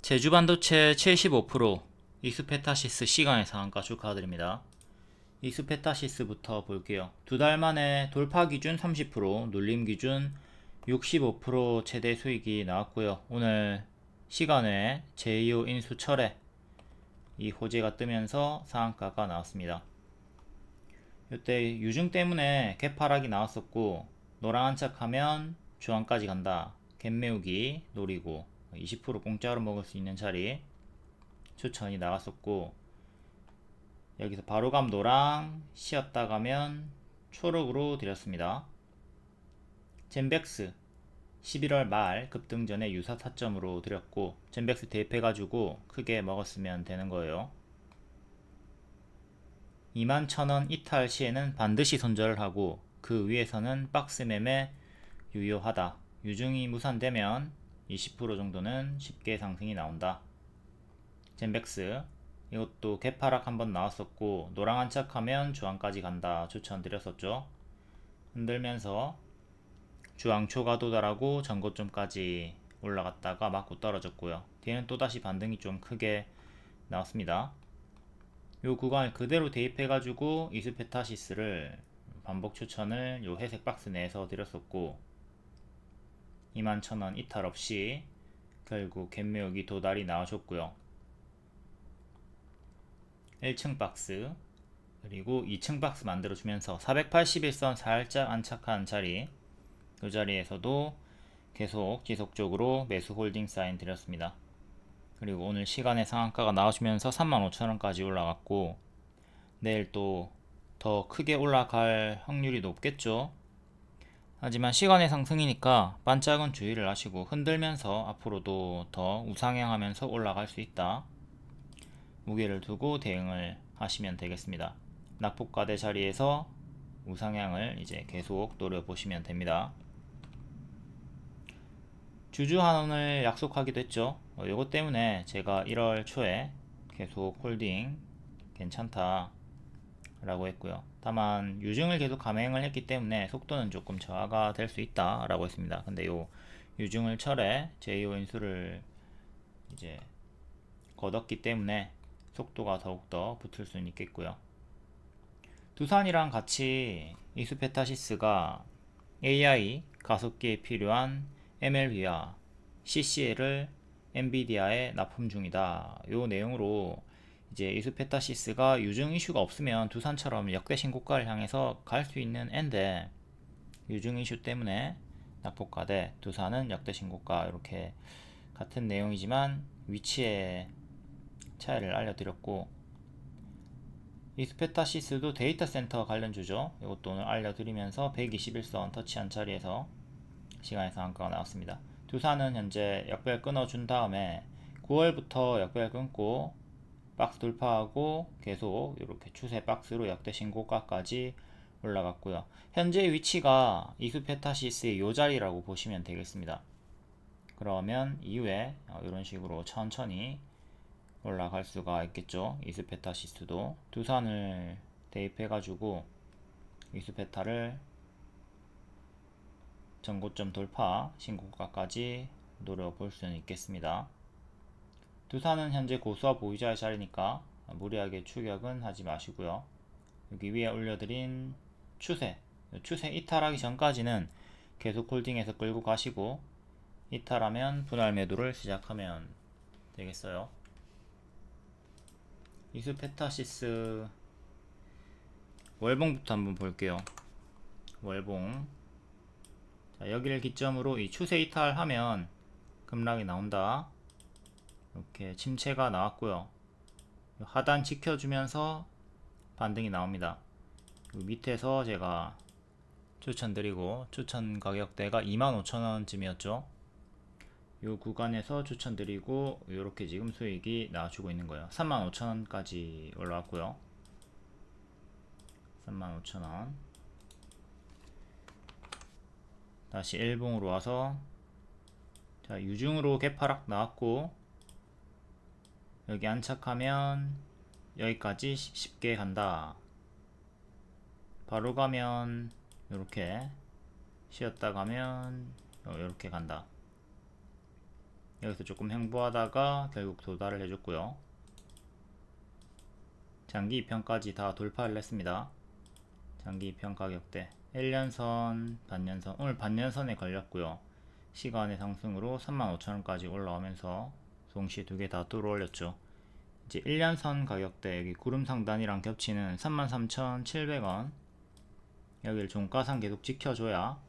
제주반도체 75% 익스페타시스 시간의 상한가 축하드립니다. 익스페타시스부터 볼게요. 두 달 만에 돌파 기준 30%, 눌림 기준 65% 최대 수익이 나왔고요. 오늘 시간에 제2호 인수 철회 이 호재가 뜨면서 상한가가 나왔습니다. 이때 유증 때문에 개파락이 나왔었고, 노랑 한착하면 주황까지 간다. 갭 메우기 노리고 20% 공짜로 먹을 수 있는 자리 추천이 나갔었고, 여기서 바로감 노랑 쉬었다 가면 초록으로 드렸습니다. 젠백스 11월 말 급등 전에 유사 타점으로 드렸고, 젠백스 대입해가지고 크게 먹었으면 되는 거예요. 21,000원 이탈 시에는 반드시 손절을 하고, 그 위에서는 박스 매매 유효하다. 유증이 무산되면 20% 정도는 쉽게 상승이 나온다. 젠백스 이것도 개파락 한번 나왔었고, 노랑 한착하면 주황까지 간다 추천드렸었죠. 흔들면서 주황초가 도달하고 전고점까지 올라갔다가 맞고 떨어졌고요. 뒤에는 또다시 반등이 좀 크게 나왔습니다. 요 구간을 그대로 대입해가지고 이스페타시스를 반복 추천을 요 회색 박스 내에서 드렸었고, 21,000원 이탈 없이 결국 갭매우기 도달이 나와줬고요. 1층 박스 그리고 2층 박스 만들어주면서 481선 살짝 안착한 자리, 이 자리에서도 계속 지속적으로 매수 홀딩 사인 드렸습니다. 그리고 오늘 시간의 상한가가 나와주면서 35,000원까지 올라갔고, 내일 또 더 크게 올라갈 확률이 높겠죠. 하지만 시간의 상승이니까 반짝은 주의를 하시고, 흔들면서 앞으로도 더 우상향하면서 올라갈 수 있다. 무게를 두고 대응을 하시면 되겠습니다. 낙폭과대 자리에서 우상향을 이제 계속 노려보시면 됩니다. 주주환원을 약속하기도 했죠. 이것 때문에 제가 1월 초에 계속 홀딩 괜찮다 라고 했고요. 다만 유증을 계속 감행을 했기 때문에 속도는 조금 저하가 될 수 있다 라고 했습니다. 근데 요 유증을 철회 제2호 인수를 이제 거뒀기 때문에 속도가 더욱더 붙을 수는 있겠고요. 두산이랑 같이 이스페타시스가 AI 가속기에 필요한 MLB와 CCL을 엔비디아에 납품 중이다. 요 내용으로 이제 이스페타시스가 유증 이슈가 없으면 두산처럼 역대 신고가를 향해서 갈 수 있는 앤데, 유증 이슈 때문에 낙폭과대, 두산은 역대 신고가, 이렇게 같은 내용이지만 위치의 차이를 알려드렸고, 이스페타시스도 데이터 센터 관련주죠. 이것도 오늘 알려드리면서 121선 터치한 자리에서 시간의 상한가가 나왔습니다. 두산은 현재 역별 끊어준 다음에 9월부터 역별 끊고 박스 돌파하고 계속 이렇게 추세 박스로 역대 신고가까지 올라갔고요. 현재 위치가 이스페타시스의 요 자리라고 보시면 되겠습니다. 그러면 이후에 이런 식으로 천천히 올라갈 수가 있겠죠. 이스페타시스도 두산을 대입해가지고 이스페타를 전고점 돌파 신고가까지 노려볼 수는 있겠습니다. 두산은 현재 고수와 보유자의 자리니까 무리하게 추격은 하지 마시고요. 여기 위에 올려드린 추세 이탈하기 전까지는 계속 홀딩해서 끌고 가시고, 이탈하면 분할 매도를 시작하면 되겠어요. 이스페타시스 월봉부터 한번 볼게요. 월봉, 자, 여기를 기점으로 이 추세 이탈하면 급락이 나온다. 이렇게 침체가 나왔고요. 하단 지켜주면서 반등이 나옵니다. 밑에서 제가 추천드리고, 추천 가격대가 25,000원쯤이었죠. 이 구간에서 추천드리고 이렇게 지금 수익이 나와주고 있는 거예요. 35,000원까지 올라왔고요. 35,000원 다시 L봉으로 와서, 자, 유중으로 개파락 나왔고, 여기 안착하면 여기까지 쉽게 간다. 바로 가면 이렇게, 쉬었다 가면 이렇게 간다. 여기서 조금 횡보하다가 결국 도달을 해줬고요. 장기 2편까지 다 돌파를 했습니다. 장기 2편 가격대 1년선, 반년선, 오늘 반년선에 걸렸고요. 시간의 상승으로 35,000원까지 올라오면서 동시에 두 개 다 뚫어 올렸죠. 이제 1년선 가격대 여기 구름 상단이랑 겹치는 33,700원, 여기를 종가상 계속 지켜줘야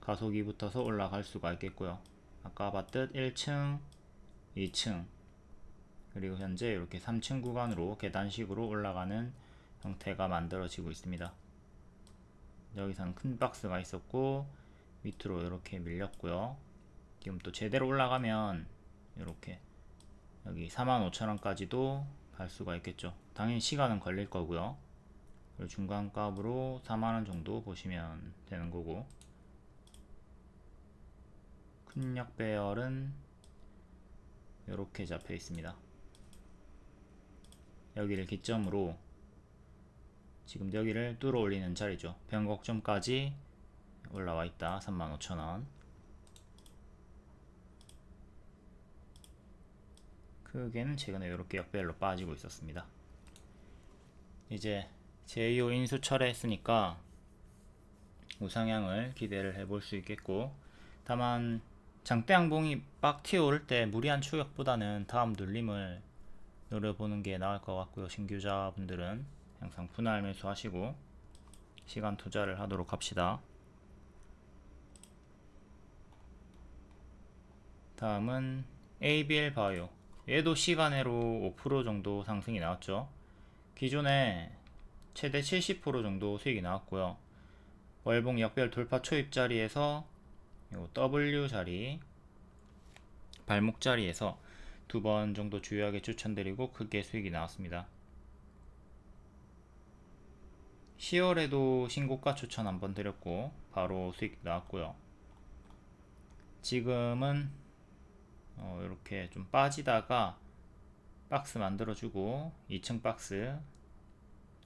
가속이 붙어서 올라갈 수가 있겠고요. 아까 봤듯 1층, 2층, 그리고 현재 이렇게 3층 구간으로 계단식으로 올라가는 형태가 만들어지고 있습니다. 여기서는 큰 박스가 있었고 밑으로 이렇게 밀렸고요. 지금 또 제대로 올라가면 이렇게 여기 45,000원까지도 갈 수가 있겠죠. 당연히 시간은 걸릴 거고요. 그리고 중간값으로 4만원 정도 보시면 되는 거고, 큰 역배열은 이렇게 잡혀 있습니다. 여기를 기점으로 지금 여기를 뚫어 올리는 자리죠. 변곡점까지 올라와 있다. 35,000원. 크게는 최근에 이렇게 역배열로 빠지고 있었습니다. 이제 제2호 인수 철회했으니까 우상향을 기대를 해볼 수 있겠고, 다만 장대 양봉이 빡 튀어오를 때 무리한 추격보다는 다음 눌림을 노려보는 게 나을 것 같고요. 신규자분들은 항상 분할 매수하시고 시간 투자를 하도록 합시다. 다음은 ABL 바이오. 얘도 시간으로 5% 정도 상승이 나왔죠. 기존에 최대 70% 정도 수익이 나왔고요. 월봉 역별 돌파 초입 자리에서 W 자리, 발목 자리에서 두 번 정도 주요하게 추천드리고 크게 수익이 나왔습니다. 10월에도 신고가 추천 한번 드렸고 바로 수익 나왔고요. 지금은 이렇게 좀 빠지다가 박스 만들어주고 2층 박스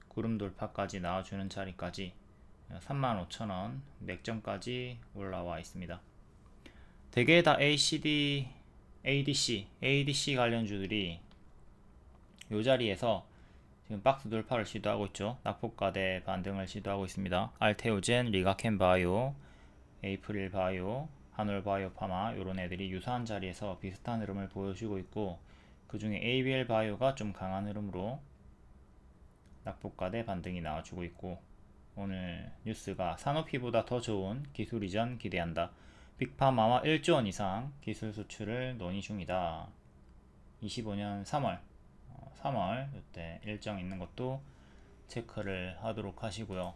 구름 돌파까지 나와주는 자리까지 35,000원 맥점까지 올라와 있습니다. 대개 다 ADC 관련주들이 이 자리에서 지금 박스 돌파를 시도하고 있죠. 낙폭과대 반등을 시도하고 있습니다. 알테오젠, 리가켄바이오, 에이프릴바이오, 한올바이오 파마 이런 애들이 유사한 자리에서 비슷한 흐름을 보여주고 있고, 그 중에 ABL바이오가 좀 강한 흐름으로 낙폭과대 반등이 나와주고 있고, 오늘 뉴스가 산오피보다 더 좋은 기술 이전 기대한다. 빅파마와 1조원 이상 기술 수출을 논의 중이다. 25년 3월 이때 일정 있는 것도 체크를 하도록 하시고요.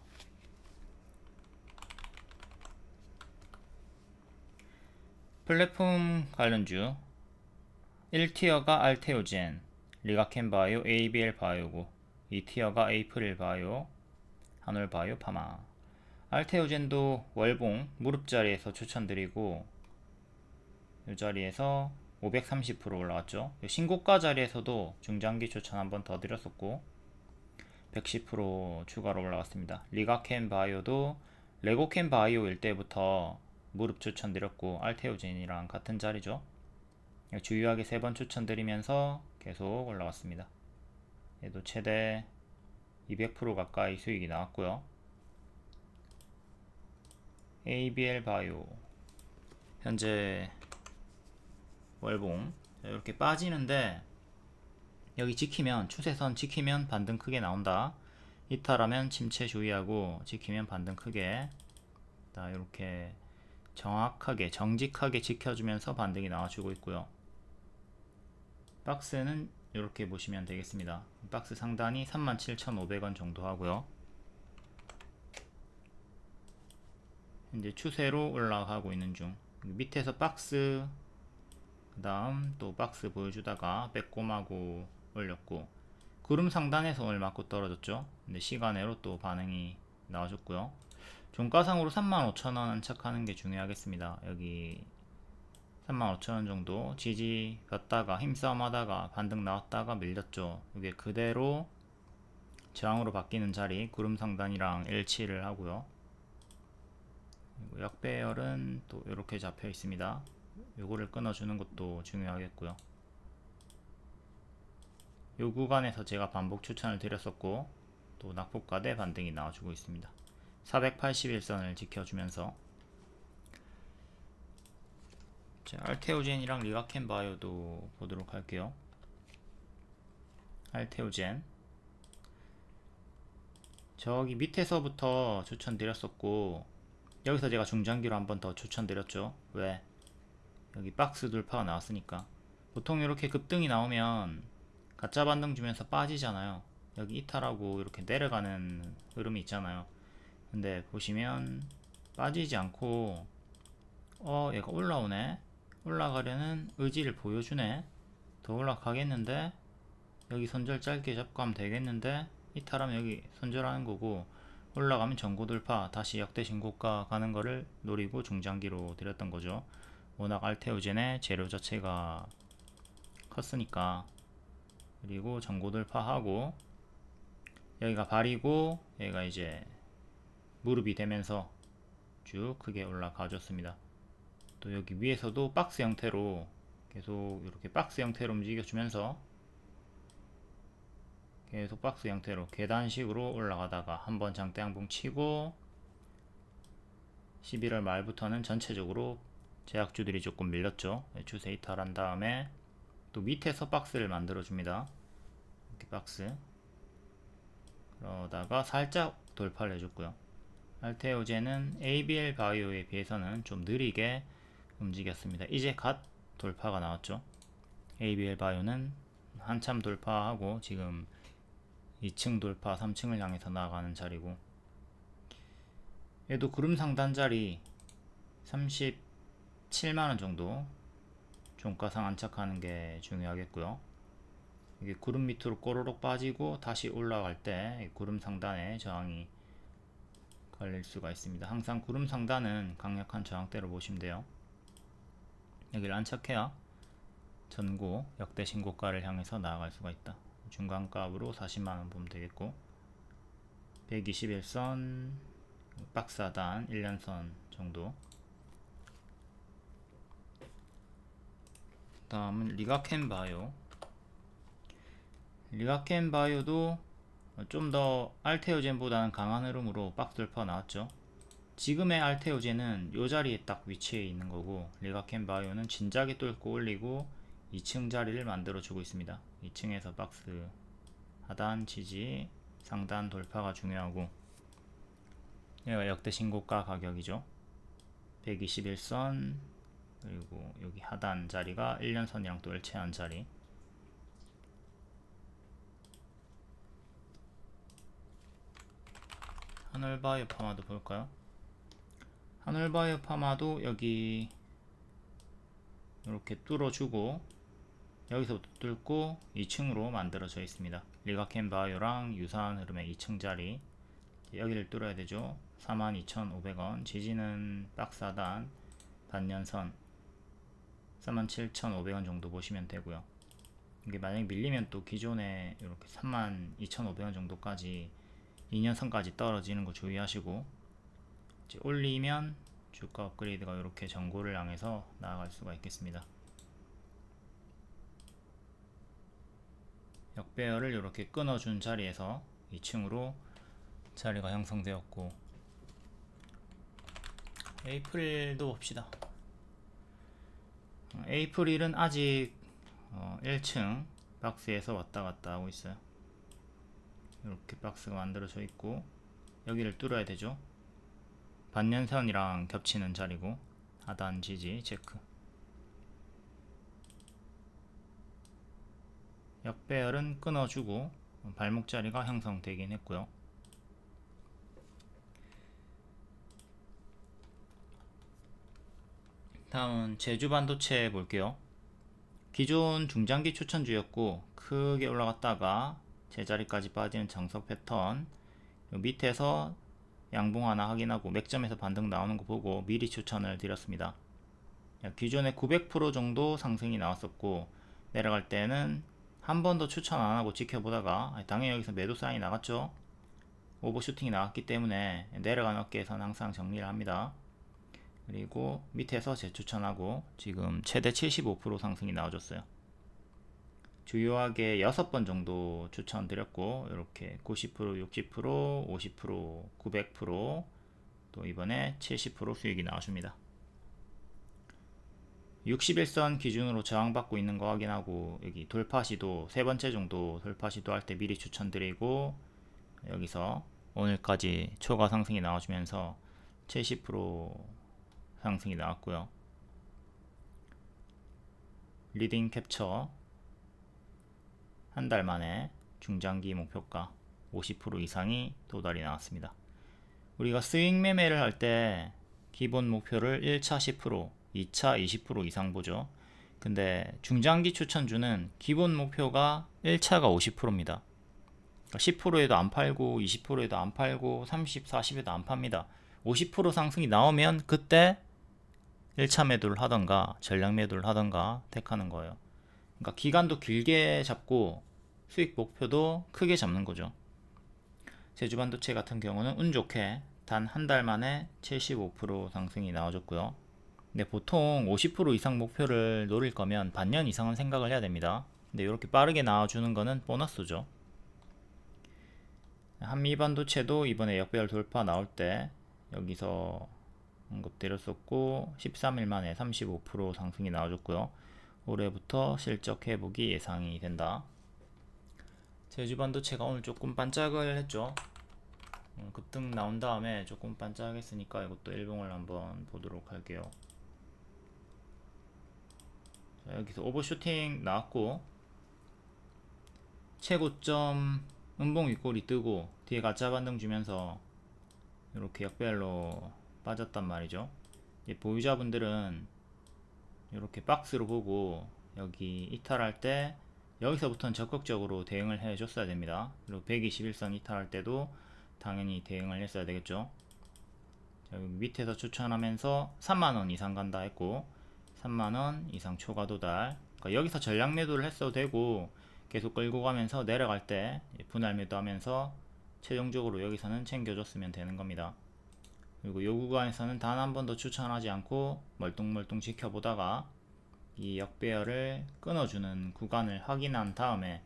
플랫폼 관련주 1티어가 알테오젠, 리가켄바이오, ABL바이오고 2티어가 에이프릴바이오, 한올바이오 파마. 알테오젠도 월봉 무릎 자리에서 추천드리고 이 자리에서 530% 올라왔죠. 신고가 자리에서도 중장기 추천 한번 더 드렸었고 110% 추가로 올라갔습니다. 리가켄 바이오도 레고켄 바이오일 때부터 무릎 추천드렸고 알테오젠이랑 같은 자리죠. 주요하게 3번 추천드리면서 계속 올라왔습니다. 얘도 최대 200% 가까이 수익이 나왔고요. ABL 바이오 현재 월봉 이렇게 빠지는데 여기 지키면, 추세선 지키면 반등 크게 나온다. 이탈하면 침체 주의하고 지키면 반등 크게, 이렇게 정확하게 정직하게 지켜주면서 반등이 나와주고 있고요. 박스는 이렇게 보시면 되겠습니다. 박스 상단이 37,500원 정도 하고요. 이제 추세로 올라가고 있는 중. 밑에서 박스, 그 다음 또 박스 보여주다가 빼꼼하고 올렸고, 구름 상단에서 오늘 맞고 떨어졌죠. 근데 시간으로 또 반응이 나와줬고요. 종가상으로 35,000원 안착하는 게 중요하겠습니다. 여기 35,000원 정도 지지 였다가 힘싸움 하다가 반등 나왔다가 밀렸죠. 이게 그대로 저항으로 바뀌는 자리 구름 상단이랑 일치를 하고요. 그리고 역배열은 또 이렇게 잡혀 있습니다. 요거를 끊어주는 것도 중요하겠고요. 요 구간에서 제가 반복 추천을 드렸었고 또 낙폭과대 반등이 나와주고 있습니다. 481선을 지켜주면서 알테오젠이랑 리가켄바이오도 보도록 할게요. 알테오젠 저기 밑에서부터 추천드렸었고 여기서 제가 중장기로 한 번 더 추천드렸죠. 왜? 여기 박스 돌파가 나왔으니까. 보통 이렇게 급등이 나오면 가짜 반등 주면서 빠지잖아요. 여기 이탈하고 이렇게 내려가는 흐름이 있잖아요. 근데 보시면 빠지지 않고 얘가 올라오네, 올라가려는 의지를 보여주네, 더 올라가겠는데, 여기 손절 짧게 잡고 하면 되겠는데, 이탈하면 여기 손절하는 거고, 올라가면 전고 돌파, 다시 역대 신고가 가는 거를 노리고 중장기로 드렸던 거죠. 워낙 알테오젠의 재료 자체가 컸으니까. 그리고 전고 돌파하고 여기가 발이고 여기가 이제 무릎이 되면서 쭉 크게 올라가 줬습니다. 또 여기 위에서도 박스 형태로 계속 이렇게 박스 형태로 움직여 주면서 계속 박스 형태로 계단식으로 올라가다가 한번 장대 양봉 치고 11월 말부터는 전체적으로 제약주들이 조금 밀렸죠. 추세 이탈한 다음에 또 밑에서 박스를 만들어 줍니다. 이렇게 박스. 그러다가 살짝 돌파를 해줬고요. 알테오젠은 ABL 바이오에 비해서는 좀 느리게 움직였습니다. 이제 갓 돌파가 나왔죠. ABL 바이오는 한참 돌파하고 지금 2층 돌파, 3층을 향해서 나아가는 자리고, 얘도 구름 상단 자리 37만원 정도 종가상 안착하는 게 중요하겠고요. 이게 구름 밑으로 꼬르륵 빠지고 다시 올라갈 때 구름 상단에 저항이 걸릴 수가 있습니다. 항상 구름 상단은 강력한 저항대로 보시면 돼요. 여기를 안착해야 전고 역대 신고가를 향해서 나아갈 수가 있다. 중간값으로 40만원 보면 되겠고, 121선 박스 하단 1년선 정도. 다음은 리가켄바이오. 리가켄바이오도 좀 더 알테오젠보다는 강한 흐름으로 박스 돌파 나왔죠. 지금의 알테오젠은 이 자리에 딱 위치해 있는 거고, 리가켄바이오는 진작에 뚫고 올리고 2층 자리를 만들어 주고 있습니다. 2층에서 박스 하단 지지, 상단 돌파가 중요하고, 얘가 역대 신고가 가격이죠. 121선, 그리고 여기 하단 자리가 1년선이랑 또 일치한 자리. 하늘바이오 파마도 볼까요? 하늘바이오 파마도 여기 이렇게 뚫어주고 여기서부터 뚫고 2층으로 만들어져 있습니다. 리가켄바이오랑 유사한 흐름의 2층 자리, 여기를 뚫어야 되죠. 42,500원. 지지는 박스 하단 반년선 37,500원 정도 보시면 되고요. 이게 만약에 밀리면 또 기존에 이렇게 32,500원 정도까지 2년선까지 떨어지는 거 주의하시고, 이제 올리면 주가 업그레이드가 이렇게 전고를 향해서 나아갈 수가 있겠습니다. 역배열을 이렇게 끊어준 자리에서 2층으로 자리가 형성되었고, 에이프릴도 봅시다. 에이프릴은 아직 1층 박스에서 왔다 갔다 하고 있어요. 이렇게 박스가 만들어져 있고 여기를 뚫어야 되죠. 반년선이랑 겹치는 자리고, 하단 지지 체크. 역배열은 끊어주고 발목 자리가 형성되긴 했고요. 다음은 제주반도체 볼게요. 기존 중장기 추천주였고 크게 올라갔다가 제자리까지 빠지는 정석 패턴, 밑에서 양봉 하나 확인하고 맥점에서 반등 나오는 거 보고 미리 추천을 드렸습니다. 기존에 900% 정도 상승이 나왔었고, 내려갈 때는 한 번 더 추천 안 하고 지켜보다가 당연히 여기서 매도 사인이 나갔죠. 오버슈팅이 나왔기 때문에 내려간 어깨에서는 항상 정리를 합니다. 그리고 밑에서 재추천하고 지금 최대 75% 상승이 나와줬어요. 주요하게 6번 정도 추천드렸고 이렇게 90%, 60%, 50%, 900%, 또 이번에 70% 수익이 나와줍니다. 61선 기준으로 저항받고 있는 거 확인하고 여기 돌파 시도 세 번째 정도 돌파 시도 할 때 미리 추천드리고 여기서 오늘까지 초과 상승이 나와주면서 70% 상승이 나왔고요. 리딩 캡처 한 달 만에 중장기 목표가 50% 이상이 도달이 나왔습니다. 우리가 스윙 매매를 할 때 기본 목표를 1차 10%, 2차 20% 이상 보죠. 근데 중장기 추천주는 기본 목표가 1차가 50%입니다. 10%에도 안 팔고 20%에도 안 팔고 30, 40에도 안 팝니다. 50% 상승이 나오면 그때 1차 매도를 하던가 전량 매도를 하던가 택하는 거예요. 그러니까 기간도 길게 잡고 수익 목표도 크게 잡는 거죠. 제주반도체 같은 경우는 운 좋게 단 한 달 만에 75% 상승이 나와줬고요. 근데 보통 50% 이상 목표를 노릴 거면 반년 이상은 생각을 해야 됩니다. 근데 이렇게 빠르게 나와주는 거는 보너스죠. 한미반도체도 이번에 역배열 돌파 나올 때 여기서 언급드렸었고 13일 만에 35% 상승이 나와줬고요. 올해부터 실적 회복이 예상이 된다. 제주반도체가 오늘 조금 반짝을 했죠. 급등 나온 다음에 조금 반짝했으니까 이것도 일봉을 한번 보도록 할게요. 자, 여기서 오버슈팅 나왔고 최고점 음봉 윗골이 뜨고 뒤에 가짜 반등 주면서 이렇게 역배열로 빠졌단 말이죠. 보유자분들은 이렇게 박스로 보고 여기 이탈할 때 여기서부터는 적극적으로 대응을 해 줬어야 됩니다. 그리고 121선 이탈할 때도 당연히 대응을 했어야 되겠죠. 자, 여기 밑에서 추천하면서 3만원 이상 간다 했고 3만원 이상 초과 도달, 그러니까 여기서 전량 매도를 했어도 되고 계속 끌고 가면서 내려갈 때 분할 매도 하면서 최종적으로 여기서는 챙겨줬으면 되는 겁니다. 그리고 요 구간에서는 단 한 번도 추천하지 않고 멀뚱멀뚱 지켜보다가 이 역배열을 끊어주는 구간을 확인한 다음에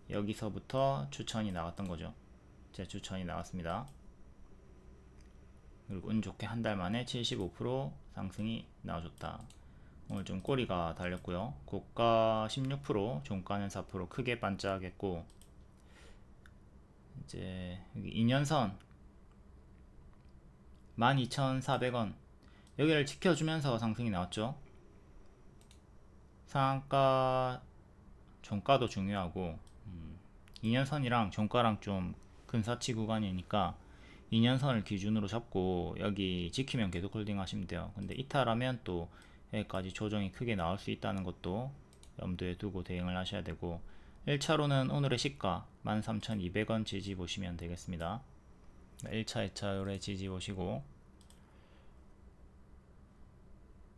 여기서부터 추천이 나왔던 거죠. 제 추천이 나왔습니다. 그리고 운 좋게 한 달 만에 75% 상승이 나와줬다. 오늘 좀 꼬리가 달렸고요. 고가 16%, 종가는 4% 크게 반짝했고 이제 여기 2년선 12,400원 여기를 지켜주면서 상승이 나왔죠. 상한가 종가도 중요하고 2년선이랑 종가랑 좀 근사치 구간이니까 2년선을 기준으로 잡고 여기 지키면 계속 홀딩 하시면 돼요. 근데 이탈하면 또 여기까지 조정이 크게 나올 수 있다는 것도 염두에 두고 대응을 하셔야 되고 1차로는 오늘의 시가 13,200원 지지 보시면 되겠습니다. 1차, 2차 요래 지지 보시고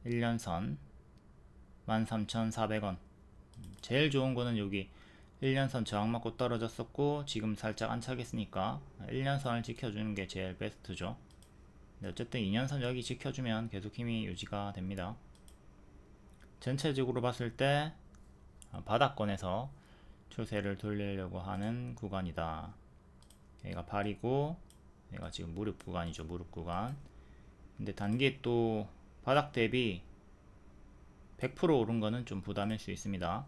1년선 13,400원 제일 좋은 거는 여기 1년선 저항 맞고 떨어졌었고 지금 살짝 안착했으니까 1년선을 지켜주는 게 제일 베스트죠. 어쨌든 2년선 여기 지켜주면 계속 힘이 유지가 됩니다. 전체적으로 봤을 때 바닥권에서 추세를 돌리려고 하는 구간이다. 여기가 발이고 얘가 지금 무릎 구간이죠. 무릎 구간. 근데 단기 또 바닥 대비 100% 오른 거는 좀 부담일 수 있습니다.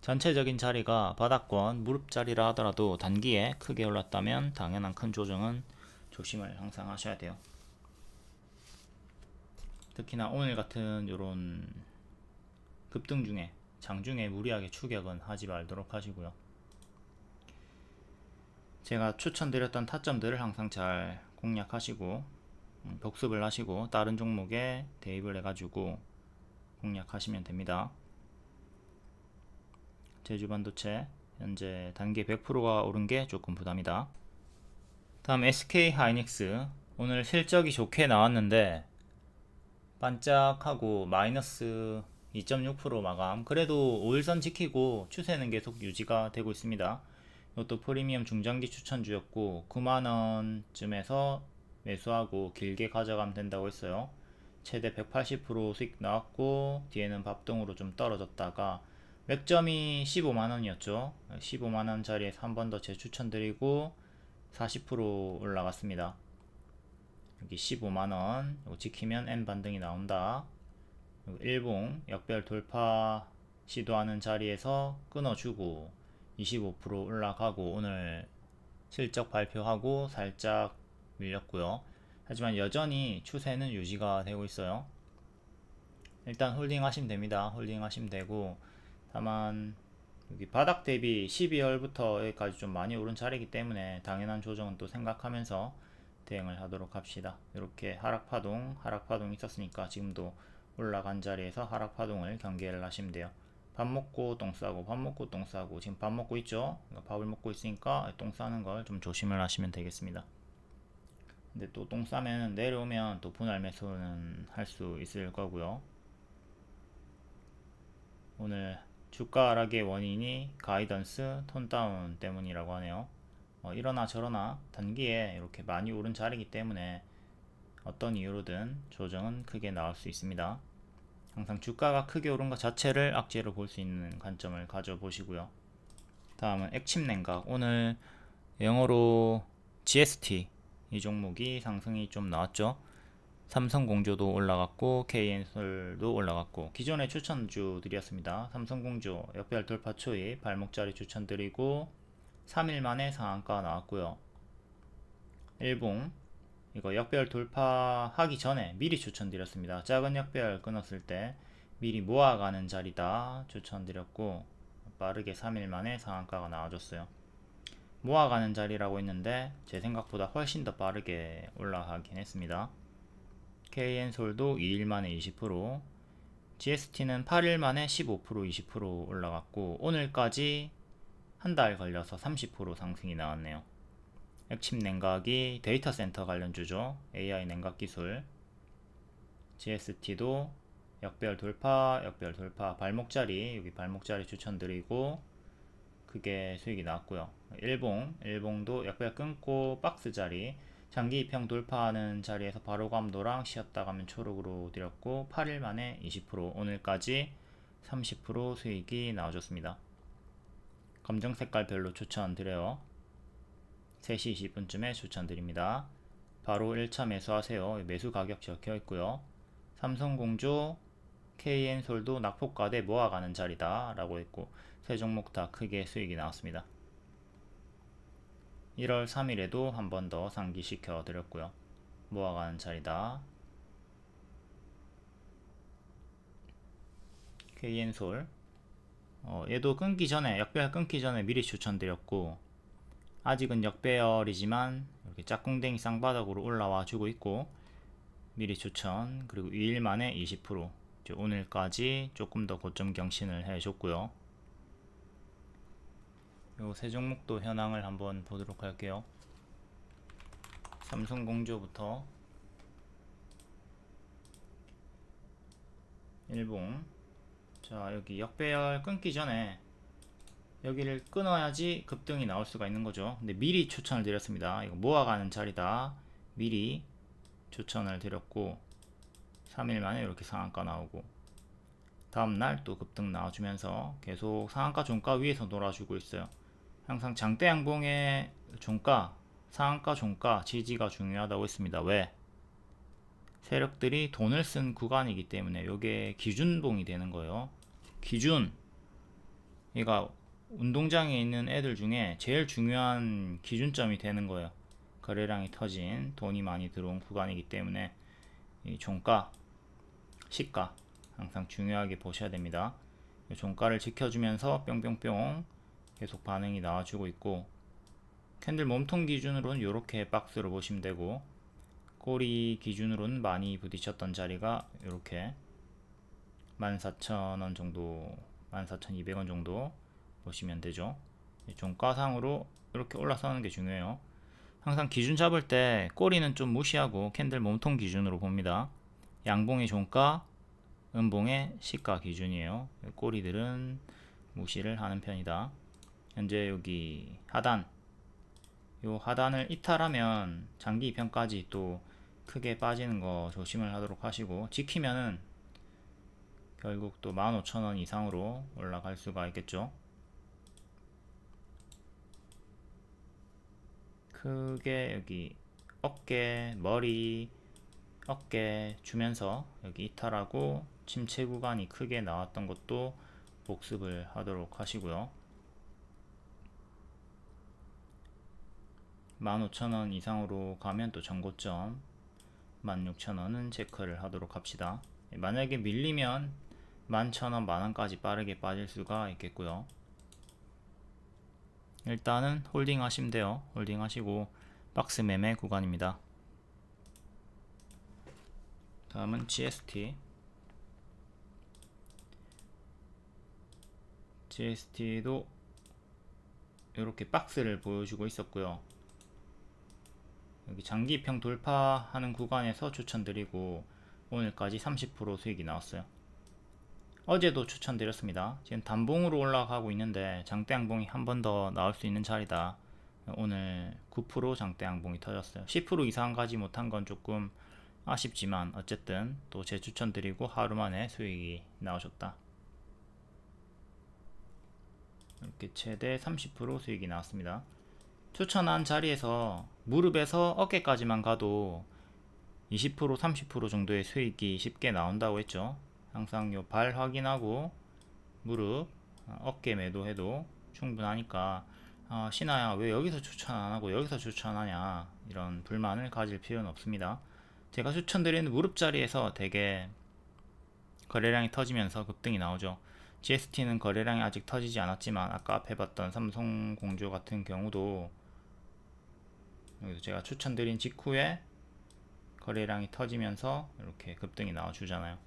전체적인 자리가 바닥권 무릎 자리라 하더라도 단기에 크게 올랐다면 당연한 큰 조정은 조심을 항상 하셔야 돼요. 특히나 오늘 같은 요런 급등 중에 장중에 무리하게 추격은 하지 말도록 하시고요. 제가 추천드렸던 타점들을 항상 잘 공략하시고 복습을 하시고 다른 종목에 대입을 해가지고 공략하시면 됩니다. 제주반도체 현재 단기 100%가 오른 게 조금 부담이다. 다음 SK하이닉스 오늘 실적이 좋게 나왔는데 반짝하고 마이너스 2.6% 마감. 그래도 5일선 지키고 추세는 계속 유지가 되고 있습니다. 이것도 프리미엄 중장기 추천주였고 9만원쯤에서 매수하고 길게 가져가면 된다고 했어요. 최대 180% 수익 나왔고, 뒤에는 밥동으로 좀 떨어졌다가 맥점이 15만원이었죠. 15만원짜리에서 한 번 더 재추천드리고 40% 올라갔습니다. 여기 15만원 이거 지키면 N 반등이 나온다. 일봉 역별 돌파 시도하는 자리에서 끊어주고 25% 올라가고, 오늘 실적 발표하고 살짝 밀렸고요. 하지만 여전히 추세는 유지가 되고 있어요. 일단 홀딩 하시면 됩니다. 홀딩 하시면 되고, 다만 여기 바닥 대비 12월부터 여기까지 좀 많이 오른 자리이기 때문에 당연한 조정은 또 생각하면서 대응을 하도록 합시다. 이렇게 하락파동 있었으니까 지금도 올라간 자리에서 하락파동을 경계를 하시면 돼요. 밥 먹고 똥 싸고 밥 먹고 똥 싸고, 지금 밥 먹고 있죠. 그러니까 밥을 먹고 있으니까 똥 싸는 걸 좀 조심을 하시면 되겠습니다. 근데 또 똥 싸면 내려오면 또 분할 매수는 할 수 있을 거고요. 오늘 주가 하락의 원인이 가이던스 톤다운 때문이라고 하네요. 이러나 저러나 단기에 이렇게 많이 오른 자리이기 때문에 어떤 이유로든 조정은 크게 나올 수 있습니다. 항상 주가가 크게 오른 것 자체를 악재로 볼 수 있는 관점을 가져보시고요. 다음은 액침 냉각. 오늘 영어로 GST 이 종목이 상승이 좀 나왔죠. 삼성공조도 올라갔고 KN솔도 올라갔고, 기존의 추천주들이었습니다. 삼성공조 역별 돌파 초입 발목자리 추천드리고 3일 만에 상한가 나왔고요. 일봉 이거 역별 돌파하기 전에 미리 추천드렸습니다. 작은 역별 끊었을 때 미리 모아가는 자리다 추천드렸고, 빠르게 3일 만에 상한가가 나와줬어요. 모아가는 자리라고 했는데 제 생각보다 훨씬 더 빠르게 올라가긴 했습니다. KN솔도 2일 만에 20%, GST는 8일 만에 15% 20% 올라갔고, 오늘까지 한 달 걸려서 30% 상승이 나왔네요. 액침 냉각이 데이터 센터 관련주죠. AI 냉각 기술. GST도 역별 돌파 발목자리, 여기 발목자리 추천드리고 그게 수익이 나왔고요. 일봉도 역별 끊고 박스 자리, 장기 입형 돌파하는 자리에서 바로 감도랑 쉬었다 가면 초록으로 드렸고 8일 만에 20%, 오늘까지 30% 수익이 나와줬습니다. 검정 색깔 별로 추천드려요. 3시 20분쯤에 추천드립니다. 바로 1차 매수하세요. 매수 가격 적혀 있고요. 삼성공조, KN솔도 낙폭과대 모아가는 자리다 라고 했고, 세 종목 다 크게 수익이 나왔습니다. 1월 3일에도 한 번 더 상기시켜 드렸고요. 모아가는 자리다. KN솔 얘도 끊기 전에, 역배열 끊기 전에 미리 추천드렸고, 아직은 역배열이지만 이렇게 짝꿍댕이 쌍바닥으로 올라와 주고 있고 미리 추천, 그리고 2일 만에 20%, 오늘까지 조금 더 고점 경신을 해줬고요. 요 세 종목도 현황을 한번 보도록 할게요. 삼성공조부터 일봉. 자, 여기 역배열 끊기 전에 여기를 끊어야지 급등이 나올 수가 있는 거죠. 근데 미리 추천을 드렸습니다. 이거 모아가는 자리다 미리 추천을 드렸고 3일 만에 이렇게 상한가 나오고, 다음날 또 급등 나와주면서 계속 상한가 종가 위에서 놀아주고 있어요. 항상 장대 양봉의 종가, 상한가 종가 지지가 중요하다고 했습니다. 왜? 세력들이 돈을 쓴 구간이기 때문에 이게 기준봉이 되는 거예요. 기준, 얘가 운동장에 있는 애들 중에 제일 중요한 기준점이 되는 거예요. 거래량이 터진, 돈이 많이 들어온 구간이기 때문에 이 종가, 시가 항상 중요하게 보셔야 됩니다. 이 종가를 지켜주면서 뿅뿅뿅 계속 반응이 나와주고 있고, 캔들 몸통 기준으로는 이렇게 박스로 보시면 되고, 꼬리 기준으로는 많이 부딪혔던 자리가 이렇게 14,000원 정도, 14,200원 정도 보시면 되죠. 종가상으로 이렇게 올라서는 게 중요해요. 항상 기준 잡을 때 꼬리는 좀 무시하고 캔들 몸통 기준으로 봅니다. 양봉의 종가, 음봉의 시가 기준이에요. 꼬리들은 무시를 하는 편이다. 현재 여기 하단, 요 하단을 이탈하면 장기 입형까지 또 크게 빠지는 거 조심을 하도록 하시고, 지키면은 결국 또 15,000원 이상으로 올라갈 수가 있겠죠. 크게 여기 어깨, 머리, 어깨 주면서 여기 이탈하고 침체 구간이 크게 나왔던 것도 복습을 하도록 하시고요. 15,000원 이상으로 가면 또 전고점 16,000원은 체크를 하도록 합시다. 만약에 밀리면 11,000원, 만원까지 빠르게 빠질 수가 있겠고요. 일단은 홀딩 하시면 돼요. 홀딩 하시고 박스 매매 구간입니다. 다음은 GST. GST도 이렇게 박스를 보여주고 있었고요. 여기 장기평 돌파하는 구간에서 추천드리고 오늘까지 30% 수익이 나왔어요. 어제도 추천드렸습니다. 지금 단봉으로 올라가고 있는데 장대 양봉이 한 번 더 나올 수 있는 자리다. 오늘 9% 장대 양봉이 터졌어요. 10% 이상 가지 못한 건 조금 아쉽지만 어쨌든 또 재추천드리고 하루 만에 수익이 나오셨다. 이렇게 최대 30% 수익이 나왔습니다. 추천한 자리에서 무릎에서 어깨까지만 가도 20% 30% 정도의 수익이 쉽게 나온다고 했죠. 항상 요 발 확인하고 무릎, 어깨 매도해도 충분하니까 신하야 왜 여기서 추천 안하고 여기서 추천하냐 이런 불만을 가질 필요는 없습니다. 제가 추천드리는 무릎 자리에서 되게 거래량이 터지면서 급등이 나오죠. GST는 거래량이 아직 터지지 않았지만 아까 앞에 봤던 삼성공조 같은 경우도 여기서 제가 추천드린 직후에 거래량이 터지면서 이렇게 급등이 나와 주잖아요.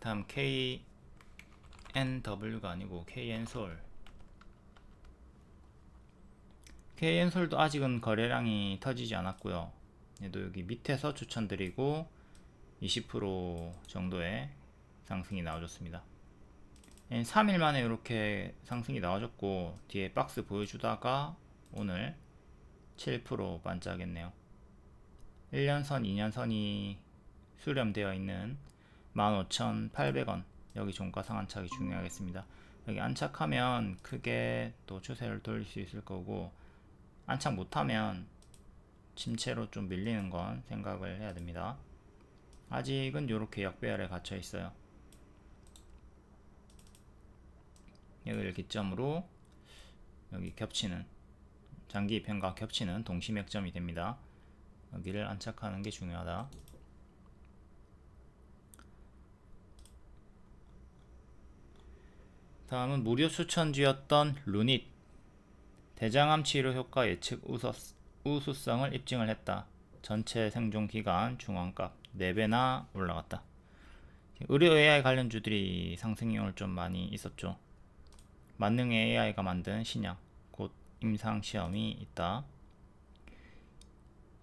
다음 KNW가 아니고 KN솔. KN솔도 아직은 거래량이 터지지 않았고요. 얘도 여기 밑에서 추천드리고 20% 정도의 상승이 나와줬습니다. 3일 만에 이렇게 상승이 나와줬고 뒤에 박스 보여주다가 오늘 7% 반짝했네요. 1년선, 2년선이 수렴되어 있는 15,800원 여기 종가 상한착이 중요하겠습니다. 여기 안착하면 크게 또 추세를 돌릴 수 있을 거고 안착 못하면 침체로 좀 밀리는 건 생각을 해야 됩니다. 아직은 이렇게 역배열에 갇혀 있어요. 여기를 기점으로 여기 겹치는 장기 편과 겹치는 동심액점이 됩니다. 여기를 안착하는 게 중요하다. 다음은 무료 추천주였던 루닛. 대장암 치료 효과 예측 우수성을 입증을 했다. 전체 생존 기간 중앙값 4배나 올라갔다. 의료 AI 관련주들이 상승률 좀 많이 있었죠. 만능 AI가 만든 신약 곧 임상 시험이 있다.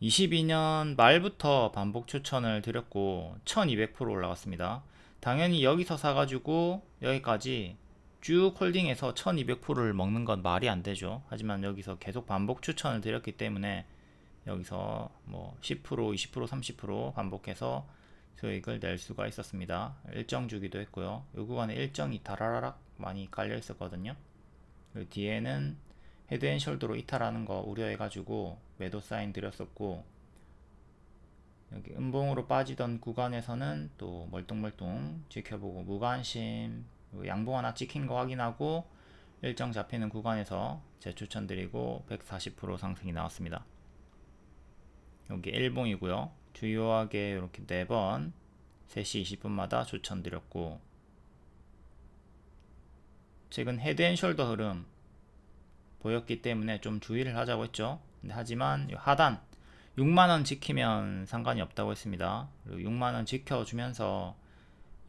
22년 말부터 반복 추천을 드렸고 1200% 올라갔습니다. 당연히 여기서 사가지고 여기까지 쭉 홀딩해서 1200%를 먹는 건 말이 안 되죠. 하지만 여기서 계속 반복 추천을 드렸기 때문에 여기서 뭐 10%, 20%, 30% 반복해서 수익을 낼 수가 있었습니다. 일정 주기도 했고요. 이 구간에 일정이 다라락 많이 깔려 있었거든요. 그 뒤에는 헤드앤숄더로 이탈하는 거 우려해가지고 매도 사인 드렸었고 여기 음봉으로 빠지던 구간에서는 또 멀뚱멀뚱 지켜보고 무관심 양봉 하나 찍힌 거 확인하고 일정 잡히는 구간에서 재추천드리고 140% 상승이 나왔습니다. 여기 일봉이고요. 주요하게 이렇게 4번 3시 20분마다 추천드렸고 최근 헤드앤숄더 흐름 보였기 때문에 좀 주의를 하자고 했죠. 하지만 하단 6만원 지키면 상관이 없다고 했습니다. 그리고 6만원 지켜주면서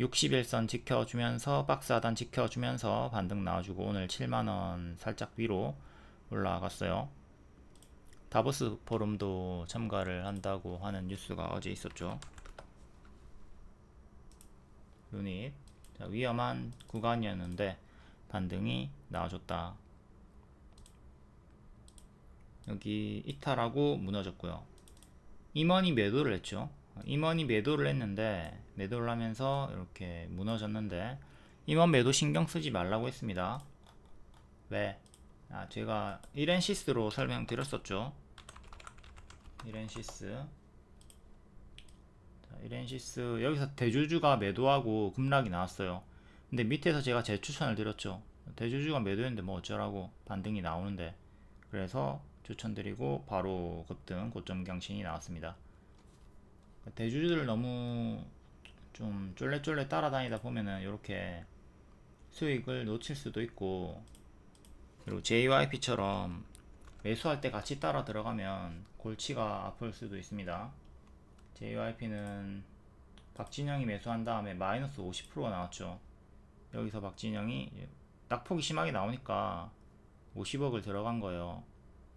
60일선 지켜주면서 박스 하단 지켜주면서 반등 나와주고 오늘 7만원 살짝 위로 올라갔어요. 다보스 포럼도 참가를 한다고 하는 뉴스가 어제 있었죠. 유닛 위험한 구간이었는데 반등이 나와줬다. 여기 이탈하고 무너졌고요. 임원이 매도를 했죠. 임원이 매도를 했는데, 매도를 하면서 이렇게 무너졌는데, 임원 매도 신경 쓰지 말라고 했습니다. 왜? 제가 이렌시스로 설명드렸었죠. 이렌시스. 이렌시스 여기서 대주주가 매도하고 급락이 나왔어요. 근데 밑에서 제가 재추천을 드렸죠. 대주주가 매도했는데 뭐 어쩌라고, 반등이 나오는데. 그래서 추천드리고 바로 급등 고점 경신이 나왔습니다. 대주주들 너무 좀 쫄래쫄래 따라다니다 보면은 이렇게 수익을 놓칠 수도 있고, 그리고 JYP처럼 매수할 때 같이 따라 들어가면 골치가 아플 수도 있습니다. JYP는 박진영이 매수한 다음에 마이너스 50%가 나왔죠. 여기서 박진영이 낙폭이 심하게 나오니까 50억을 들어간 거예요.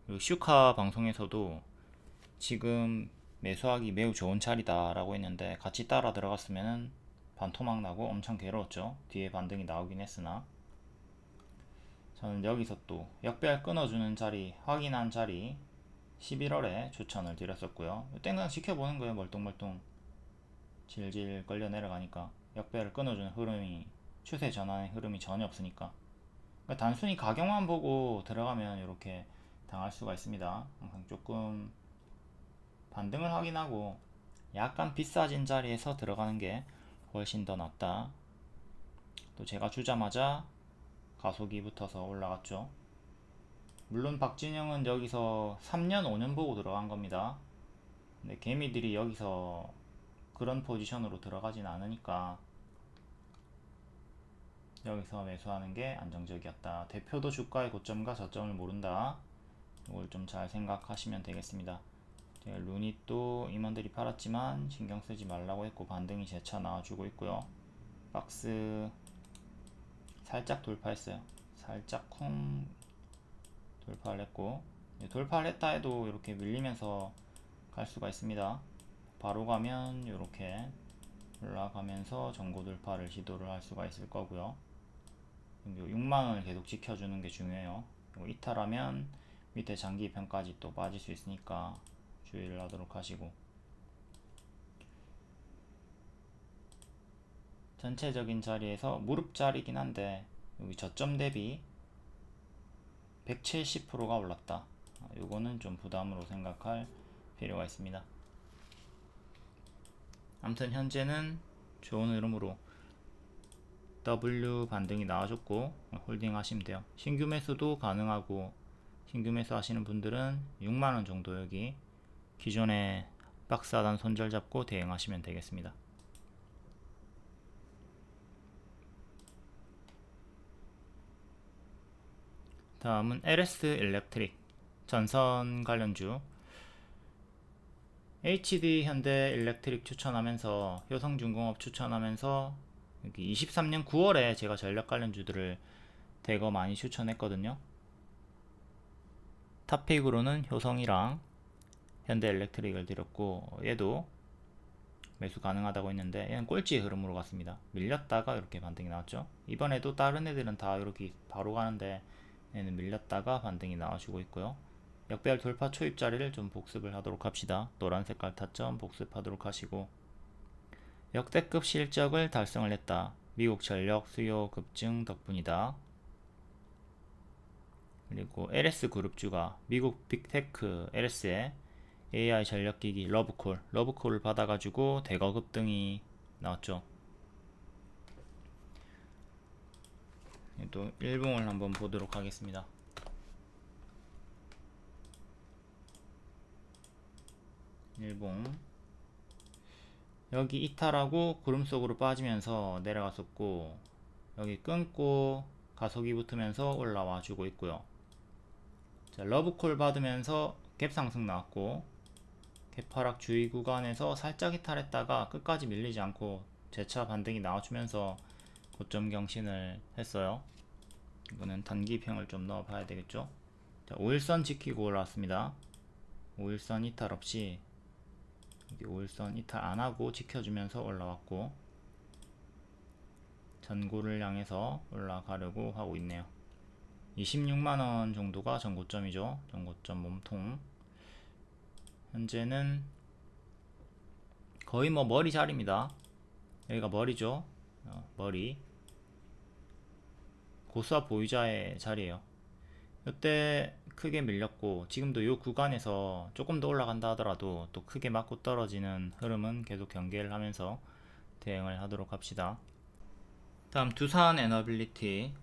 그리고 슈카 방송에서도 지금 매수하기 매우 좋은 자리다 라고 했는데, 같이 따라 들어갔으면 반토막 나고 엄청 괴로웠죠. 뒤에 반등이 나오긴 했으나, 저는 여기서 또 역배열 끊어주는 자리, 확인한 자리 11월에 추천을 드렸었고요. 이땐 그냥 지켜보는 거예요. 멀뚱멀뚱 질질 끌려 내려가니까 역배열을 끊어주는 흐름이, 추세 전환의 흐름이 전혀 없으니까. 그러니까 단순히 가격만 보고 들어가면 이렇게 당할 수가 있습니다. 항상 조금 반등을 확인하고 약간 비싸진 자리에서 들어가는 게 훨씬 더 낫다. 또 제가 주자마자 가속이 붙어서 올라갔죠. 물론 박진영은 여기서 3년 5년 보고 들어간 겁니다. 근데 개미들이 여기서 그런 포지션으로 들어가진 않으니까 여기서 매수하는 게 안정적이었다. 대표도 주가의 고점과 저점을 모른다. 이걸 좀 잘 생각하시면 되겠습니다. 루닛도 임원들이 팔았지만 신경 쓰지 말라고 했고 반등이 재차 나와주고 있고요. 박스 살짝 돌파했어요. 살짝 쿵 돌파를 했고, 돌파를 했다 해도 이렇게 밀리면서 갈 수가 있습니다. 바로 가면 이렇게 올라가면서 전고 돌파를 시도를 할 수가 있을 거고요. 6만원을 계속 지켜주는 게 중요해요. 이탈하면 밑에 장기 편까지 또 빠질 수 있으니까 주의를 하도록 하시고, 전체적인 자리에서 무릎 자리긴 한데 여기 저점 대비 170%가 올랐다. 요거는 좀 부담으로 생각할 필요가 있습니다. 아무튼 현재는 좋은 흐름으로 W 반등이 나와줬고 홀딩 하시면 돼요. 신규 매수도 가능하고, 신규 매수 하시는 분들은 6만원 정도 여기 기존에 박스 하단 손절 잡고 대응하시면 되겠습니다. 다음은 LS 일렉트릭 전선 관련주. HD 현대 일렉트릭 추천하면서, 효성중공업 추천하면서, 여기 23년 9월에 제가 전력 관련주들을 대거 많이 추천했거든요. 탑픽으로는 효성이랑 현대 일렉트릭을 드렸고, 얘도 매수 가능하다고 했는데 얘는 꼴찌의 흐름으로 갔습니다. 밀렸다가 이렇게 반등이 나왔죠. 이번에도 다른 애들은 다 이렇게 바로 가는데 얘는 밀렸다가 반등이 나와주고 있고요. 역배열 돌파 초입 자리를 좀 복습을 하도록 합시다. 노란 색깔 타점 복습하도록 하시고, 역대급 실적을 달성을 했다. 미국 전력 수요 급증 덕분이다. 그리고 LS 그룹주가 미국 빅테크 LS의 AI 전력기기 러브콜을 받아가지고 대거 급등이 나왔죠. 또 일봉을 한번 보도록 하겠습니다. 일봉 여기 이탈하고 구름 속으로 빠지면서 내려갔었고, 여기 끊고 가속이 붙으면서 올라와 주고 있고요. 자, 러브콜 받으면서 갭 상승 나왔고, 갭 하락 주의 구간에서 살짝 이탈했다가 끝까지 밀리지 않고 재차 반등이 나와주면서 고점 경신을 했어요. 이거는 단기평을 좀 넣어 봐야 되겠죠. 자, 5일선 지키고 올라왔습니다. 5일선 이탈 없이 여기 5일선 이탈 안하고 지켜주면서 올라왔고, 전고를 향해서 올라가려고 하고 있네요. 26만원 정도가 전고점이죠. 전고점 몸통. 현재는 거의 뭐 머리 자리입니다. 여기가 머리죠. 머리. 고수와 보유자의 자리예요. 이때 크게 밀렸고, 지금도 이 구간에서 조금 더 올라간다 하더라도 또 크게 맞고 떨어지는 흐름은 계속 경계를 하면서 대응을 하도록 합시다. 다음 두산 에너빌리티.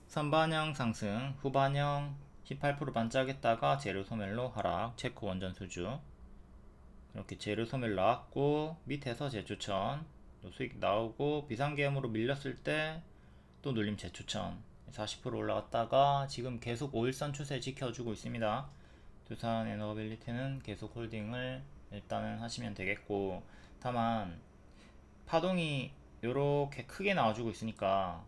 선반영 상승, 후반영 18% 반짝였다가 재료 소멸로 하락, 체코 원전 수주. 이렇게 재료 소멸 나왔고, 밑에서 재추천, 수익 나오고, 비상계엄으로 밀렸을 때 또 눌림 재추천 40% 올라갔다가 지금 계속 5일선 추세 지켜주고 있습니다. 두산 에너빌리티는 계속 홀딩을 일단은 하시면 되겠고, 다만 파동이 이렇게 크게 나와주고 있으니까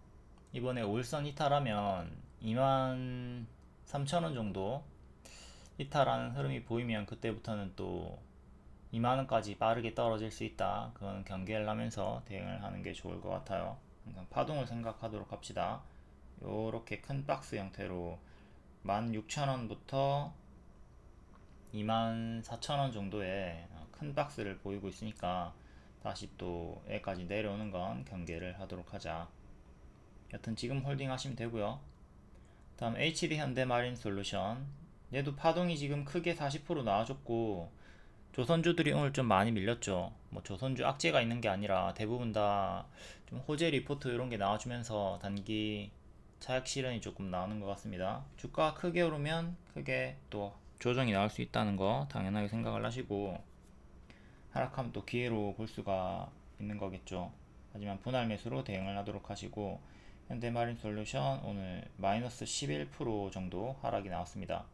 이번에 5일선 이탈하면 23,000원 정도 이탈하는 흐름이 보이면 그때부터는 또 2만원까지 빠르게 떨어질 수 있다. 그건 경계를 하면서 대응을 하는 게 좋을 것 같아요. 항상 파동을 생각하도록 합시다. 요렇게 큰 박스 형태로 16,000원부터 24,000원 정도의 큰 박스를 보이고 있으니까 다시 또 여기까지 내려오는 건 경계를 하도록 하자. 여튼 지금 홀딩 하시면 되고요. 다음 HD 현대마린 솔루션. 얘도 파동이 지금 크게 40% 나와줬고, 조선주들이 오늘 좀 많이 밀렸죠. 뭐 조선주 악재가 있는 게 아니라 대부분 다 좀 호재 리포트 이런 게 나와주면서 단기 차익 실현이 조금 나오는 것 같습니다. 주가가 크게 오르면 크게 또 조정이 나올 수 있다는 거 당연하게 생각을 하시고, 하락하면 또 기회로 볼 수가 있는 거겠죠. 하지만 분할 매수로 대응을 하도록 하시고, 현대마린 솔루션 오늘 마이너스 11% 정도 하락이 나왔습니다.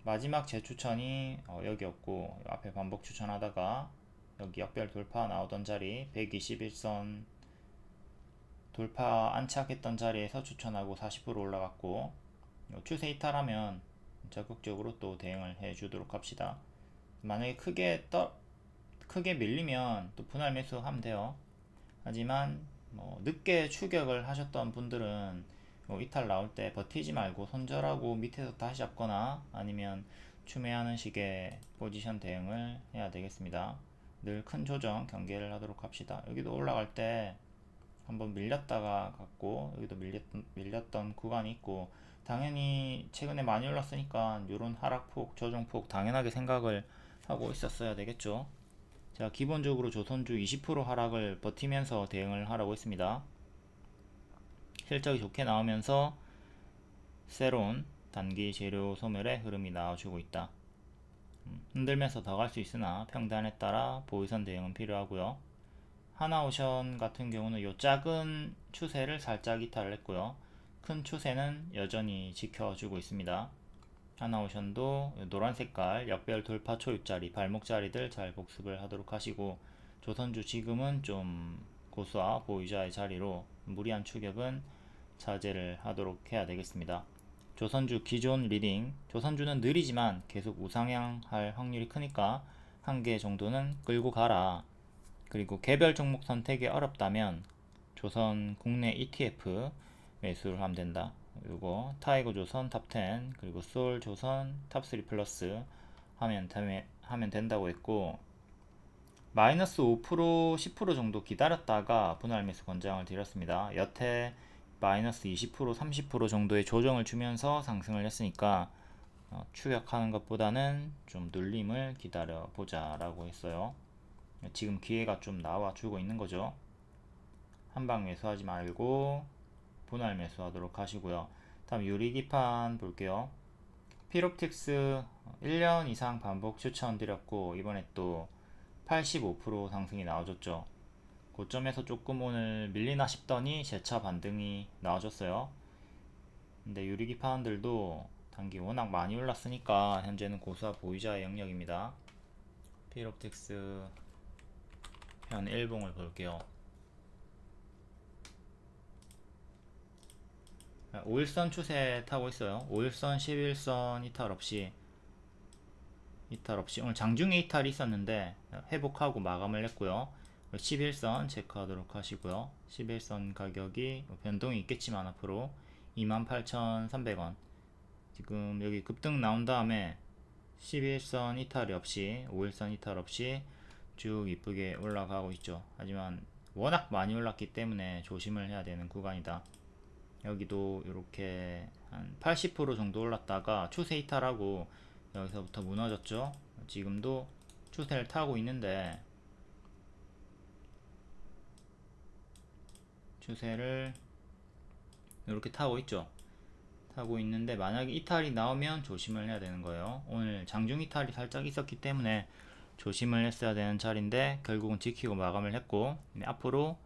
마지막 재추천이 여기였고, 앞에 반복 추천하다가 여기 역별 돌파 나오던 자리 121선 돌파 안착했던 자리에서 추천하고 40% 올라갔고, 추세 이탈하면 적극적으로 또 대응을 해 주도록 합시다. 만약에 크게 밀리면 또 분할 매수하면 돼요. 하지만 늦게 추격을 하셨던 분들은 이탈 나올 때 버티지 말고 손절하고 밑에서 다시 잡거나 아니면 추매하는 식의 포지션 대응을 해야 되겠습니다. 늘 큰 조정 경계를 하도록 합시다. 여기도 올라갈 때 한번 밀렸다가 갔고, 여기도 밀렸던 구간이 있고, 당연히 최근에 많이 올랐으니까 이런 하락폭 조정폭 당연하게 생각을 하고 있었어야 되겠죠. 자, 기본적으로 조선주 20% 하락을 버티면서 대응을 하라고 했습니다. 실적이 좋게 나오면서 새로운 단기 재료 소멸의 흐름이 나와주고 있다. 흔들면서 더 갈 수 있으나 평단에 따라 보유선 대응은 필요하고요. 하나오션 같은 경우는 요 작은 추세를 살짝 이탈을 했고요. 큰 추세는 여전히 지켜주고 있습니다. 하나오션도 노란 색깔 역별 돌파 초입자리 발목자리들 잘 복습을 하도록 하시고, 조선주 지금은 좀 고수와 보유자의 자리로 무리한 추격은 자제를 하도록 해야 되겠습니다. 조선주 기존 리딩, 조선주는 느리지만 계속 우상향 할 확률이 크니까 한 개 정도는 끌고 가라. 그리고 개별 종목 선택이 어렵다면 조선 국내 ETF 매수를 하면 된다. 요거 타이거 조선 탑10 그리고 솔 조선 탑3 플러스 하면 된다고 했고, 마이너스 5% 10% 정도 기다렸다가 분할 매수 권장을 드렸습니다. 여태 마이너스 20% 30% 정도의 조정을 주면서 상승을 했으니까 추격하는 것보다는 좀 눌림을 기다려 보자 라고 했어요. 지금 기회가 좀 나와주고 있는 거죠. 한방 매수하지 말고 분할 매수하도록 하시고요. 다음 유리기판 볼게요. 필옵틱스 1년 이상 반복 추천드렸고, 이번에 또 85% 상승이 나와줬죠. 고점에서 조금 오늘 밀리나 싶더니 재차 반등이 나와줬어요. 근데 유리기판들도 단기 워낙 많이 올랐으니까 현재는 고수와 보유자의 영역입니다. 필옵틱스 현 일봉을 볼게요. 5일선 추세 타고 있어요. 5일선 11선 이탈 없이 오늘 장중에 이탈이 있었는데 회복하고 마감을 했고요. 11선 체크하도록 하시고요. 11선 가격이 변동이 있겠지만 앞으로 28,300원. 지금 여기 급등 나온 다음에 11선 이탈이 없이 5일선 이탈 없이 쭉 이쁘게 올라가고 있죠. 하지만 워낙 많이 올랐기 때문에 조심을 해야 되는 구간이다. 여기도 이렇게 한 80% 정도 올랐다가 추세 이탈하고 여기서부터 무너졌죠. 지금도 추세를 타고 있는데 추세를 이렇게 타고 있죠. 타고 있는데 만약에 이탈이 나오면 조심을 해야 되는 거예요. 오늘 장중 이탈이 살짝 있었기 때문에 조심을 했어야 되는 자리인데 결국은 지키고 마감을 했고, 앞으로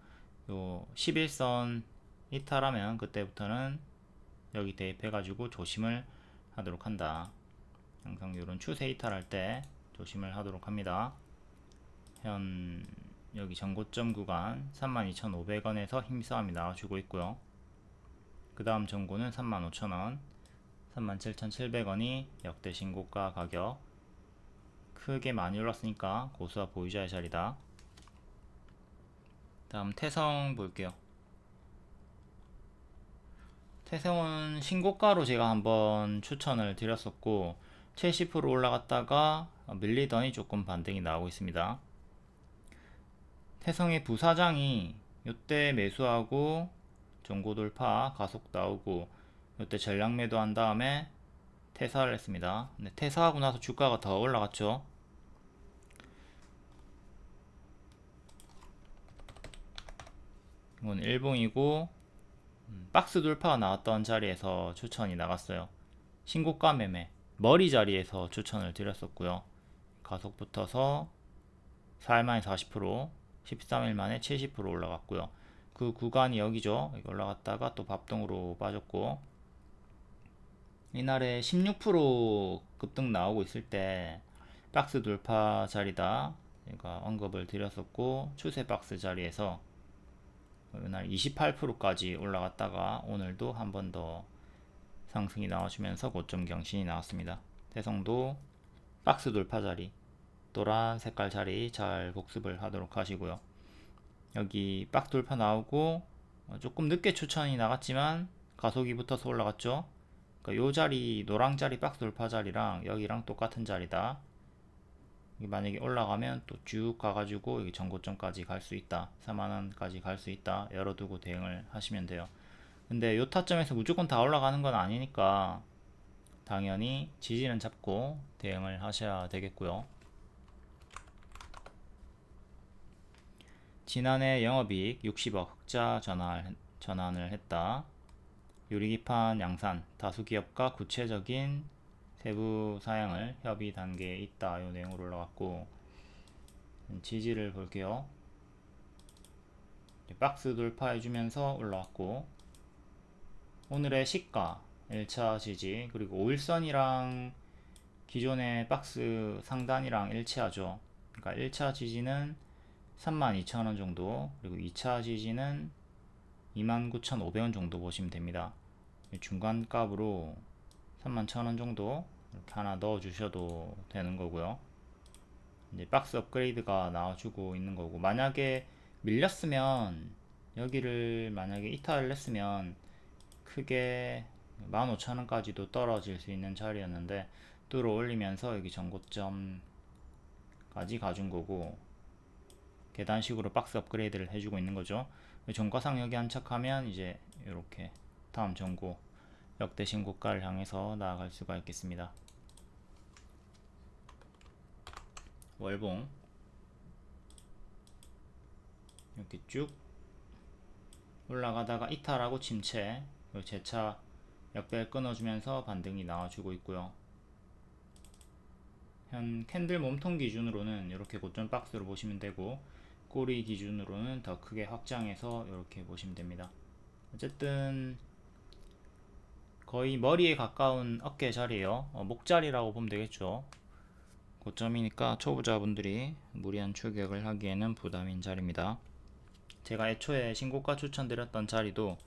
요 11선 이탈하면 그때부터는 여기 대입해 가지고 조심을 하도록 한다. 항상 이런 추세 이탈할 때 조심을 하도록 합니다. 현 여기 전고점 구간 32,500원에서 힘싸움이 나와주고 있고요. 그 다음 전고는 35,000원, 37,700원이 역대 신고가 가격. 크게 많이 올랐으니까 고수와 보유자의 자리다. 다음 태성 볼게요. 태성은 신고가로 제가 한번 추천을 드렸었고 70% 올라갔다가 밀리더니 조금 반등이 나오고 있습니다. 태성의 부사장이 이때 매수하고 전고 돌파 가속 나오고 이때 전량 매도한 다음에 퇴사를 했습니다. 근데 퇴사하고 나서 주가가 더 올라갔죠. 이건 일봉이고 박스 돌파가 나왔던 자리에서 추천이 나갔어요. 신고가 매매 머리 자리에서 추천을 드렸었고요. 가속 붙어서 4일 만에 40%, 13일 만에 70% 올라갔고요. 그 구간이 여기죠. 여기 올라갔다가 또 밥동으로 빠졌고, 이날에 16% 급등 나오고 있을 때 박스 돌파 자리다 제가 언급을 드렸었고, 추세 박스 자리에서 이날 28%까지 올라갔다가 오늘도 한 번 더 상승이 나와주면서 고점 경신이 나왔습니다. 태성도 박스 돌파 자리, 노란 색깔 자리 잘 복습을 하도록 하시고요. 여기 박스 돌파 나오고 조금 늦게 추천이 나갔지만 가속이 붙어서 올라갔죠. 그러니까 요 자리 노랑 자리 박스 돌파 자리랑 여기랑 똑같은 자리다. 만약에 올라가면 또 쭉 가가지고 여기 전고점까지 갈 수 있다. 4만원까지 갈 수 있다. 열어두고 대응을 하시면 돼요. 근데 요 타점에서 무조건 다 올라가는 건 아니니까 당연히 지지는 잡고 대응을 하셔야 되겠고요. 지난해 영업이익 60억 흑자 전환을 했다. 유리기판 양산 다수 기업과 구체적인 세부 사양을 협의 단계에 있다. 이 내용으로 올라갔고, 지지를 볼게요. 박스 돌파해주면서 올라왔고, 오늘의 시가 1차 지지 그리고 5일선이랑 기존의 박스 상단이랑 일치하죠. 그러니까 1차 지지는 32,000원 정도, 그리고 2차 지지는 29,500원 정도 보시면 됩니다. 중간 값으로 31,000원 정도 이렇게 하나 넣어 주셔도 되는 거고요. 이제 박스 업그레이드가 나와주고 있는 거고, 만약에 밀렸으면 여기를 만약에 이탈을 했으면 크게 15,000원까지도 떨어질 수 있는 자리였는데 뚫어 올리면서 여기 전고점까지 가준 거고, 계단식으로 박스 업그레이드를 해주고 있는 거죠. 종가상 여기 안착하면 이제 이렇게 다음 전고 역대 신고가를 향해서 나아갈 수가 있겠습니다. 월봉 이렇게 쭉 올라가다가 이탈하고 침체, 재차 역배를 끊어주면서 반등이 나와주고 있고요. 현 캔들 몸통 기준으로는 이렇게 고점 박스로 보시면 되고, 꼬리 기준으로는 더 크게 확장해서 이렇게 보시면 됩니다. 어쨌든 거의 머리에 가까운 어깨 자리에요. 목자리라고 보면 되겠죠. 고점이니까 초보자분들이 무리한 추격을 하기에는 부담인 자리입니다. 제가 애초에 신고가 추천드렸던 자리도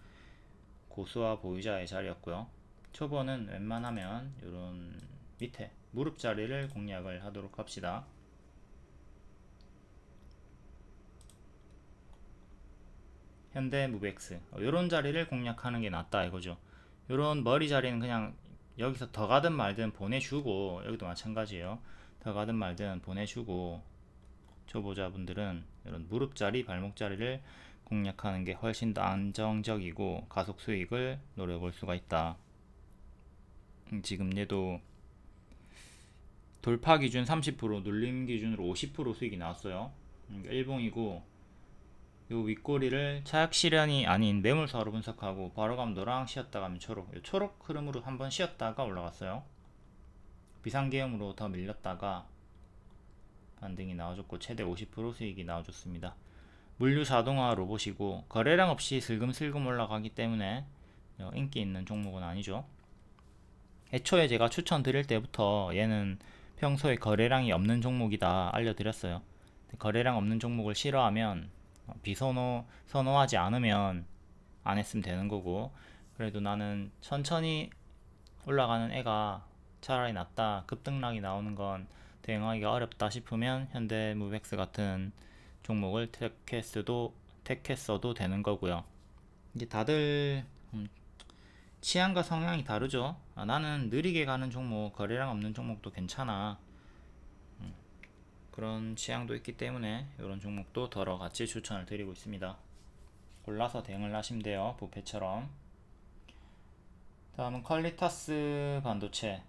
고수와 보유자의 자리였고요. 초보는 웬만하면 이런 밑에 무릎 자리를 공략을 하도록 합시다. 현대 무벡스 이런 자리를 공략하는 게 낫다 이거죠. 요런 머리 자리는 그냥 여기서 더 가든 말든 보내주고, 여기도 마찬가지예요. 더 가든 말든 보내주고, 초보자분들은 이런 무릎 자리, 발목 자리를 공략하는 게 훨씬 더 안정적이고 가속 수익을 노려볼 수가 있다. 지금 얘도 돌파 기준 30%, 눌림 기준으로 50% 수익이 나왔어요. 그러니까 일봉이고, 요 윗꼬리를 차익 실현이 아닌 매물사로 분석하고 바로 가면 노랑, 쉬었다 가면 초록, 요 초록 흐름으로 한번 쉬었다가 올라갔어요. 비상계엄으로 더 밀렸다가 반등이 나와줬고 최대 50% 수익이 나와줬습니다. 물류 자동화 로봇이고 거래량 없이 슬금슬금 올라가기 때문에 인기 있는 종목은 아니죠. 애초에 제가 추천드릴 때부터 얘는 평소에 거래량이 없는 종목이다 알려드렸어요. 거래량 없는 종목을 싫어하면 선호하지 않으면 안 했으면 되는 거고, 그래도 나는 천천히 올라가는 애가 차라리 낫다, 급등락이 나오는 건 대응하기가 어렵다 싶으면 현대무백스 같은 종목을 택했어도 되는 거고요. 이제 다들 취향과 성향이 다르죠. 나는 느리게 가는 종목, 거래량 없는 종목도 괜찮아, 그런 취향도 있기 때문에 이런 종목도 더러 같이 추천을 드리고 있습니다. 골라서 대응을 하시면 돼요, 부패처럼. 다음은 퀄리타스 반도체.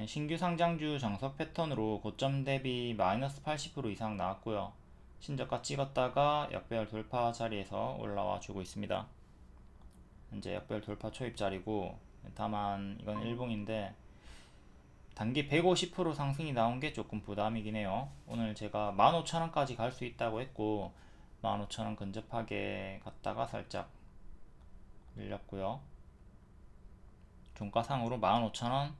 신규 상장주 정석 패턴으로 고점 대비 마이너스 80% 이상 나왔고요. 신저가 찍었다가 역배열 돌파 자리에서 올라와 주고 있습니다. 현재 역배열 돌파 초입 자리고, 다만 이건 일봉인데 단기 150% 상승이 나온 게 조금 부담이긴 해요. 오늘 제가 15,000원까지 갈 수 있다고 했고 15,000원 근접하게 갔다가 살짝 밀렸고요. 종가상으로 15,000원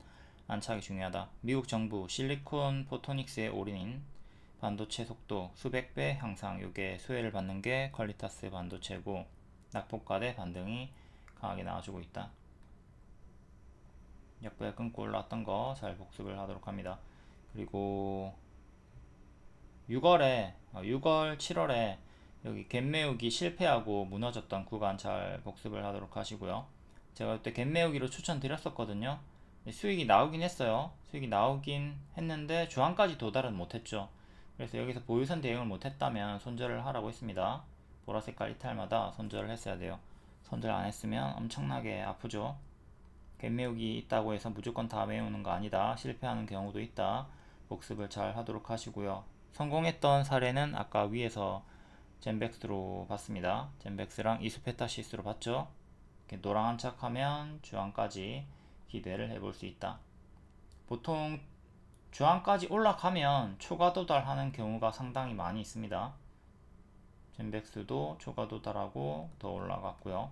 안착이 중요하다. 미국 정부 실리콘 포토닉스에 올인인 반도체 속도 수백 배 향상, 요게 수혜를 받는 게 퀄리타스 반도체고, 낙폭과대 반등이 강하게 나와주고 있다. 역배 끊고 올라왔던 거 잘 복습을 하도록 합니다. 그리고 6월, 7월에 여기 갭 메우기 실패하고 무너졌던 구간 잘 복습을 하도록 하시고요. 제가 그때 갭 메우기로 추천드렸었거든요. 수익이 나오긴 했어요. 수익이 나오긴 했는데 주황까지 도달은 못했죠. 그래서 여기서 보유선 대응을 못했다면 손절을 하라고 했습니다. 보라색깔 이탈마다 손절을 했어야 돼요. 손절 안 했으면 엄청나게 아프죠. 갭 메우기 있다고 해서 무조건 다 메우는 거 아니다. 실패하는 경우도 있다. 복습을 잘 하도록 하시고요. 성공했던 사례는 아까 위에서 젠백스로 봤습니다. 젠백스랑 이수페타시스로 봤죠. 이렇게 노랑 한착하면 주황까지 기대를 해볼 수 있다. 보통 주황까지 올라가면 초과 도달하는 경우가 상당히 많이 있습니다. 젠백스도 초과 도달하고 더 올라갔고요.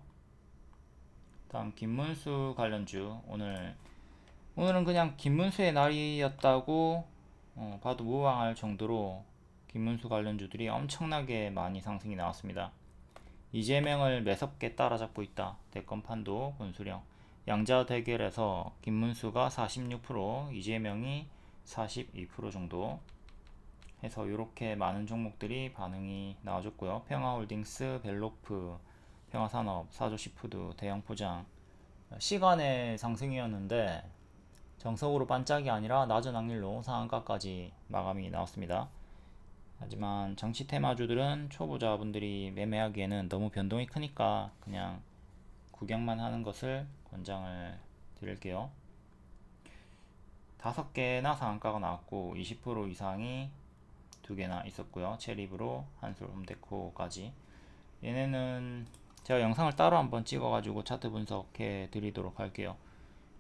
다음 김문수 관련주. 오늘은 그냥 김문수의 날이었다고 봐도 무방할 정도로 김문수 관련주들이 엄청나게 많이 상승이 나왔습니다. 이재명을 매섭게 따라잡고 있다. 대권판도 권수령. 양자 대결에서 김문수가 46%, 이재명이 42% 정도 해서 이렇게 많은 종목들이 반응이 나와줬고요. 평화홀딩스, 벨로프, 평화산업, 사조시푸드, 대형포장. 시간의 상승이었는데 정석으로 반짝이 아니라 낮은 확률로 상한가까지 마감이 나왔습니다. 하지만 정치 테마주들은 초보자분들이 매매하기에는 너무 변동이 크니까 그냥 구경만 하는 것을 권장을 드릴게요. 5개나 상한가가 나왔고 20% 이상이 2개나 있었고요. 체리브로, 한솔, 홈데코까지. 얘네는 제가 영상을 따로 한번 찍어가지고 차트 분석해 드리도록 할게요.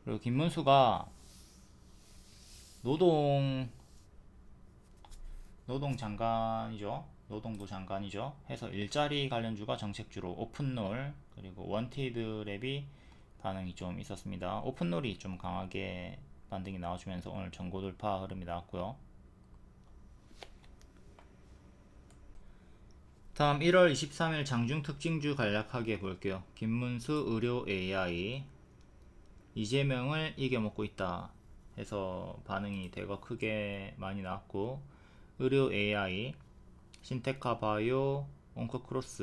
그리고 김문수가 노동부 장관이죠. 해서 일자리 관련주가 정책주로 오픈롤, 그리고 원티드 랩이 반응이 좀 있었습니다. 오픈롤이 좀 강하게 반등이 나와주면서 오늘 전고 돌파 흐름이 나왔고요. 다음 1월 23일 장중 특징주 간략하게 볼게요. 김문수 의료 AI, 이재명을 이겨먹고 있다 해서 반응이 대거 크게 많이 나왔고, 의료 AI, 신테카 바이오, 온코크로스,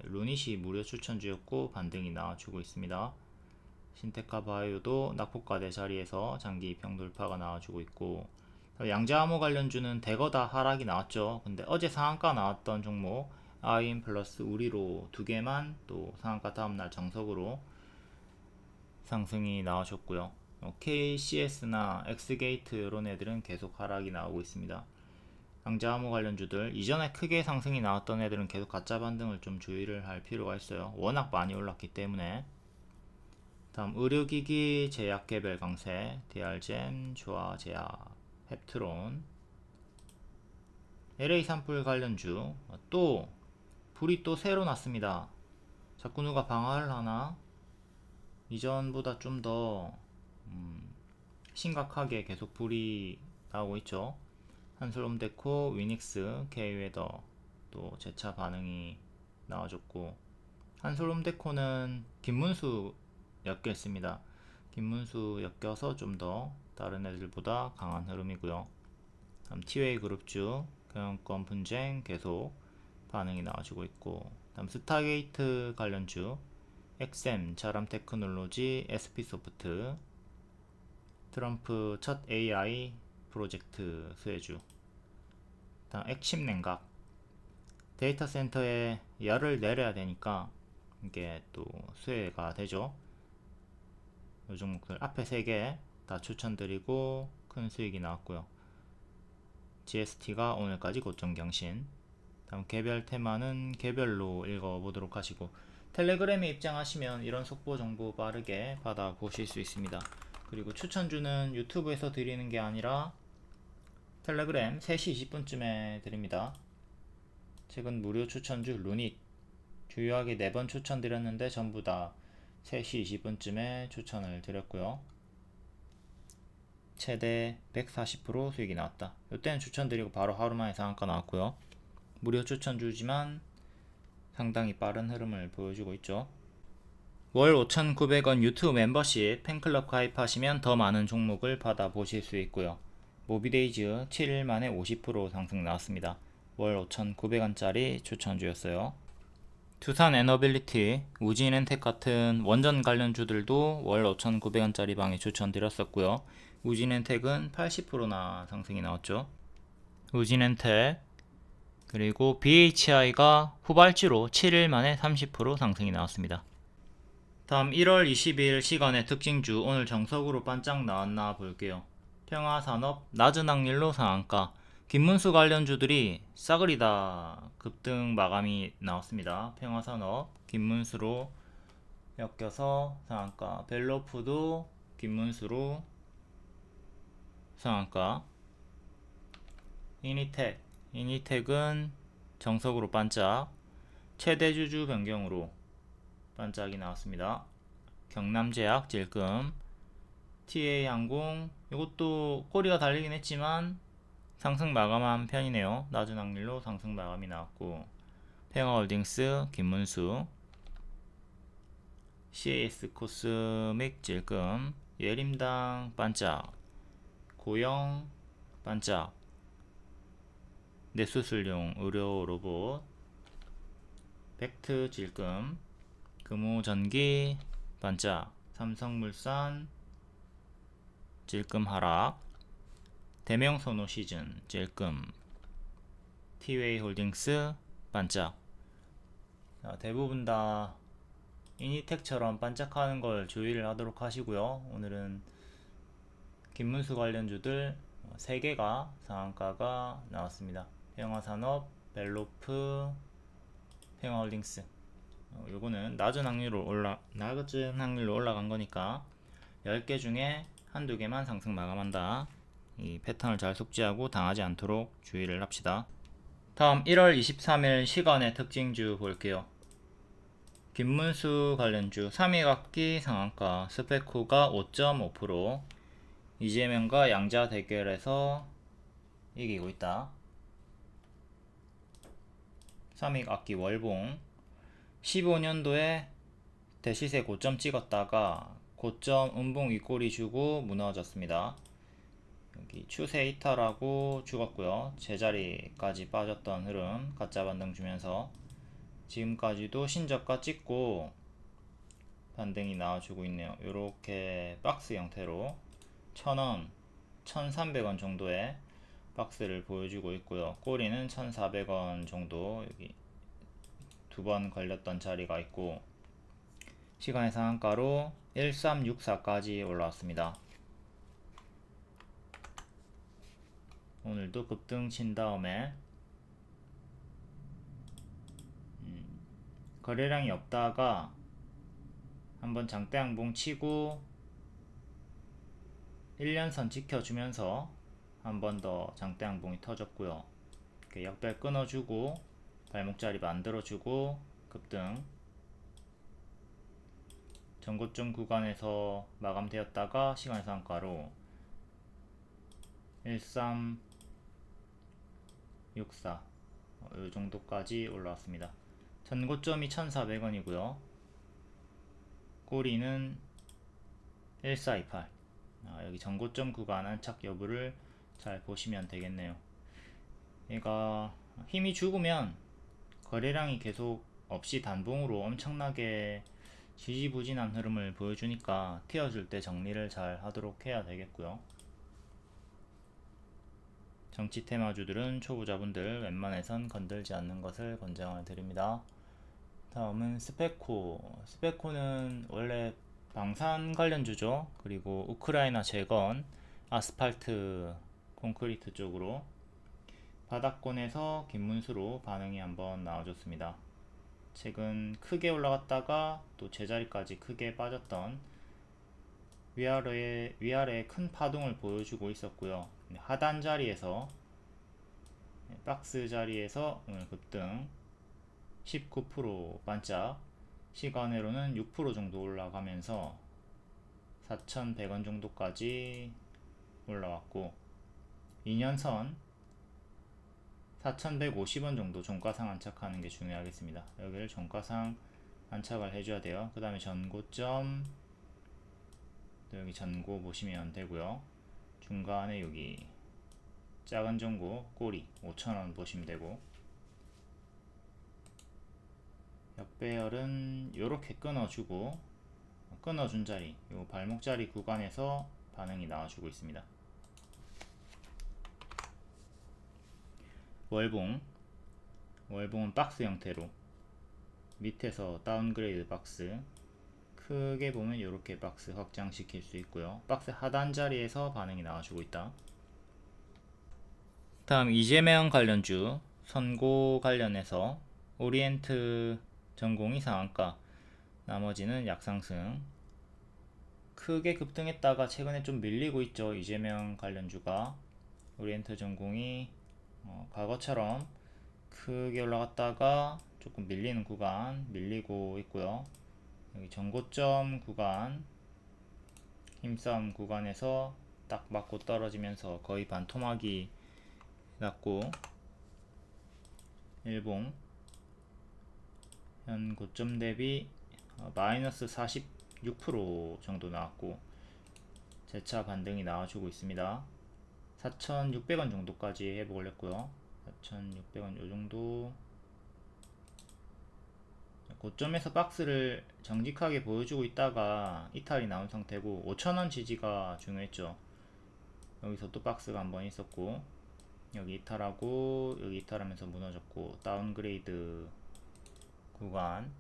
루닛이 무료 추천주였고 반등이 나와주고 있습니다. 신테카 바이오도 낙폭과대 자리에서 장기 평돌파가 나와주고 있고, 양자암호 관련주는 대거다 하락이 나왔죠. 근데 어제 상한가 나왔던 종목 아임 플러스 우리로 두 개만 또 상한가 다음날 정석으로 상승이 나와줬고요. KCS나 엑스게이트 이런 애들은 계속 하락이 나오고 있습니다. 양자암호 관련주들 이전에 크게 상승이 나왔던 애들은 계속 가짜 반등을 좀 주의를 할 필요가 있어요. 워낙 많이 올랐기 때문에. 다음 의료기기 제약 개별 강세, DR젠, 조화제약, 헵트론, LA 산불 관련주. 또 불이 또 새로 났습니다. 자꾸 누가 방화를 하나? 이전보다 좀 더 심각하게 계속 불이 나오고 있죠. 한솔홈데코, 위닉스, K웨더 또 재차 반응이 나와줬고, 한솔홈데코는 김문수 엮였습니다. 김문수 엮여서 좀 더 다른 애들보다 강한 흐름이고요. 다음 티웨이 그룹주 경영권 분쟁 계속 반응이 나와주고 있고, 다음 스타게이트 관련주 엑셈, 자람테크놀로지, SP소프트, 트럼프 첫 AI 프로젝트 수혜주, 다음 액심냉각, 데이터 센터에 열을 내려야 되니까 이게 또 수혜가 되죠. 이 종목들 앞에 3개 다 추천드리고 큰 수익이 나왔고요. GST가 오늘까지 고점 경신. 다음 개별 테마는 개별로 읽어보도록 하시고, 텔레그램에 입장하시면 이런 속보 정보 빠르게 받아보실 수 있습니다. 그리고 추천주는 유튜브에서 드리는 게 아니라 텔레그램 3시 20분쯤에 드립니다. 최근 무료 추천주 루닛 주요하게 4번 추천드렸는데 전부 다 3시 20분쯤에 추천을 드렸고요. 최대 140% 수익이 나왔다. 이때는 추천드리고 바로 하루 만에 상한가 나왔고요. 무료 추천주지만 상당히 빠른 흐름을 보여주고 있죠. 월 5,900원 유튜브 멤버십 팬클럽 가입하시면 더 많은 종목을 받아보실 수 있고요. 모비데이즈 7일 만에 50% 상승 나왔습니다. 월 5,900원짜리 추천주였어요. 투산 에너빌리티, 우진엔텍 같은 원전 관련주들도 월 5,900원짜리 방에 추천드렸었고요. 우진엔텍은 80%나 상승이 나왔죠. 우진엔텍, 그리고 BHI가 후발주로 7일 만에 30% 상승이 나왔습니다. 다음 1월 20일 시간의 특징주 오늘 정석으로 반짝 나왔나 볼게요. 평화산업 낮은 확률로 상한가, 김문수 관련주들이 싸그리다 급등 마감이 나왔습니다. 평화산업 김문수로 엮여서 상한가, 벨로프도 김문수로 상한가, 이니텍은 정석으로 반짝, 최대주주 변경으로 반짝이 나왔습니다. 경남제약 질금, TA항공 이것도 꼬리가 달리긴 했지만 상승 마감한 편이네요. 낮은 확률로 상승 마감이 나왔고, 평화홀딩스 김문수, CAS 코스믹 질금, 예림당 반짝, 고영 반짝, 뇌수술용 의료 로봇, 벡트 질금, 금호전기 반짝, 삼성물산 질금 하락, 대명선호 시즌 질금, 티웨이 홀딩스 반짝. 대부분 다 이니텍처럼 반짝하는 걸 주의를 하도록 하시고요. 오늘은 김문수 관련주들 3개가 상한가가 나왔습니다. 평화산업, 벨로프, 평화홀딩스. 요거는 낮은 확률로 올라간 거니까 10개 중에 한두 개만 상승 마감한다. 이 패턴을 잘 숙지하고 당하지 않도록 주의를 합시다. 다음 1월 23일 시간의 특징주 볼게요. 김문수 관련주 3일각기 상한가, 스페코가 5.5%, 이재명과 양자 대결에서 이기고 있다. 3일각기 월봉 15년도에 대시세 고점 찍었다가 고점 음봉 윗꼬리 주고 무너졌습니다. 여기 추세 이탈하고 죽었고요. 제자리까지 빠졌던 흐름 가짜 반등 주면서 지금까지도 신저가 찍고 반등이 나와주고 있네요. 이렇게 박스 형태로 1000원, 1300원 정도의 박스를 보여주고 있고요. 꼬리는 1400원 정도, 여기 두 번 걸렸던 자리가 있고, 시간의 상한가로 1364까지 올라왔습니다. 오늘도 급등 친 다음에 거래량이 없다가 한번 장대 양봉 치고 1년선 지켜주면서 한 번 더 장대 양봉이 터졌고요. 이렇게 역별 끊어주고 발목자리 만들어주고 급등, 전고점 구간에서 마감되었다가 시간 상가로 1364 이 정도까지 올라왔습니다. 전고점이 1400원이고요. 꼬리는 1428. 여기 전고점 구간 안착 여부를 잘 보시면 되겠네요. 얘가 힘이 죽으면 거래량이 계속 없이 단봉으로 엄청나게 지지부진한 흐름을 보여주니까 튀어줄 때 정리를 잘 하도록 해야 되겠고요. 정치 테마주들은 초보자분들 웬만해선 건들지 않는 것을 권장을 드립니다. 다음은 스페코. 스페코는 원래 방산 관련주죠. 그리고 우크라이나 재건, 아스팔트, 콘크리트 쪽으로 바닥권에서 긴문수로 반응이 한번 나와줬습니다. 최근 크게 올라갔다가 또 제자리까지 크게 빠졌던 위아래에 큰 파동을 보여주고 있었고요. 하단 자리에서, 박스 자리에서 오늘 급등 19% 반짝, 시간으로는 6% 정도 올라가면서 4,100원 정도까지 올라왔고, 2년선 4,150원 정도 종가상 안착하는 게 중요하겠습니다. 여기를 종가상 안착을 해줘야 돼요. 그 다음에 전고점, 또 여기 전고 보시면 되고요. 중간에 여기 작은 전고 꼬리 5,000원 보시면 되고, 역배열은 이렇게 끊어주고, 끊어준 자리, 요 발목 자리 구간에서 반응이 나와주고 있습니다. 월봉은 박스 형태로 밑에서 다운그레이드 박스, 크게 보면 이렇게 박스 확장시킬 수 있고요. 박스 하단 자리에서 반응이 나와주고 있다. 다음 이재명 관련주, 선고 관련해서 오리엔트 전공이 상한가, 나머지는 약상승. 크게 급등했다가 최근에 좀 밀리고 있죠. 이재명 관련주가. 오리엔트 전공이 과거처럼 크게 올라갔다가 조금 밀리는 구간 밀리고 있고요. 여기 전고점 구간, 힘싸움 구간에서 딱 맞고 떨어지면서 거의 반토막이 났고, 일봉 현 고점 대비 마이너스 46% 정도 나왔고, 재차 반등이 나와주고 있습니다. 4,600원 정도까지 회복을 했고요. 4,600원 요정도 고점에서 박스를 정직하게 보여주고 있다가 이탈이 나온 상태고, 5,000원 지지가 중요했죠. 여기서 또 박스가 한번 있었고, 여기 이탈하고 여기 이탈하면서 무너졌고, 다운그레이드 구간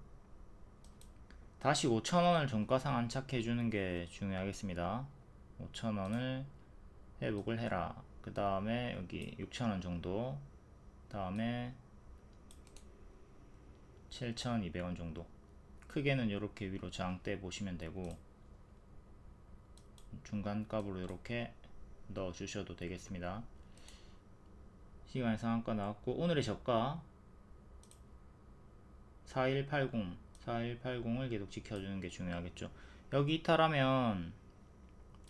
다시 5,000원을 종가상 안착해주는 게 중요하겠습니다. 5,000원을 회복을 해라. 그 다음에 여기 6,000원 정도, 다음에 7,200원 정도, 크게는 이렇게 위로 저항대 보시면 되고, 중간값으로 이렇게 넣어 주셔도 되겠습니다. 시간의 상한가 나왔고, 오늘의 저가 4180을 계속 지켜주는 게 중요하겠죠. 여기 이탈하면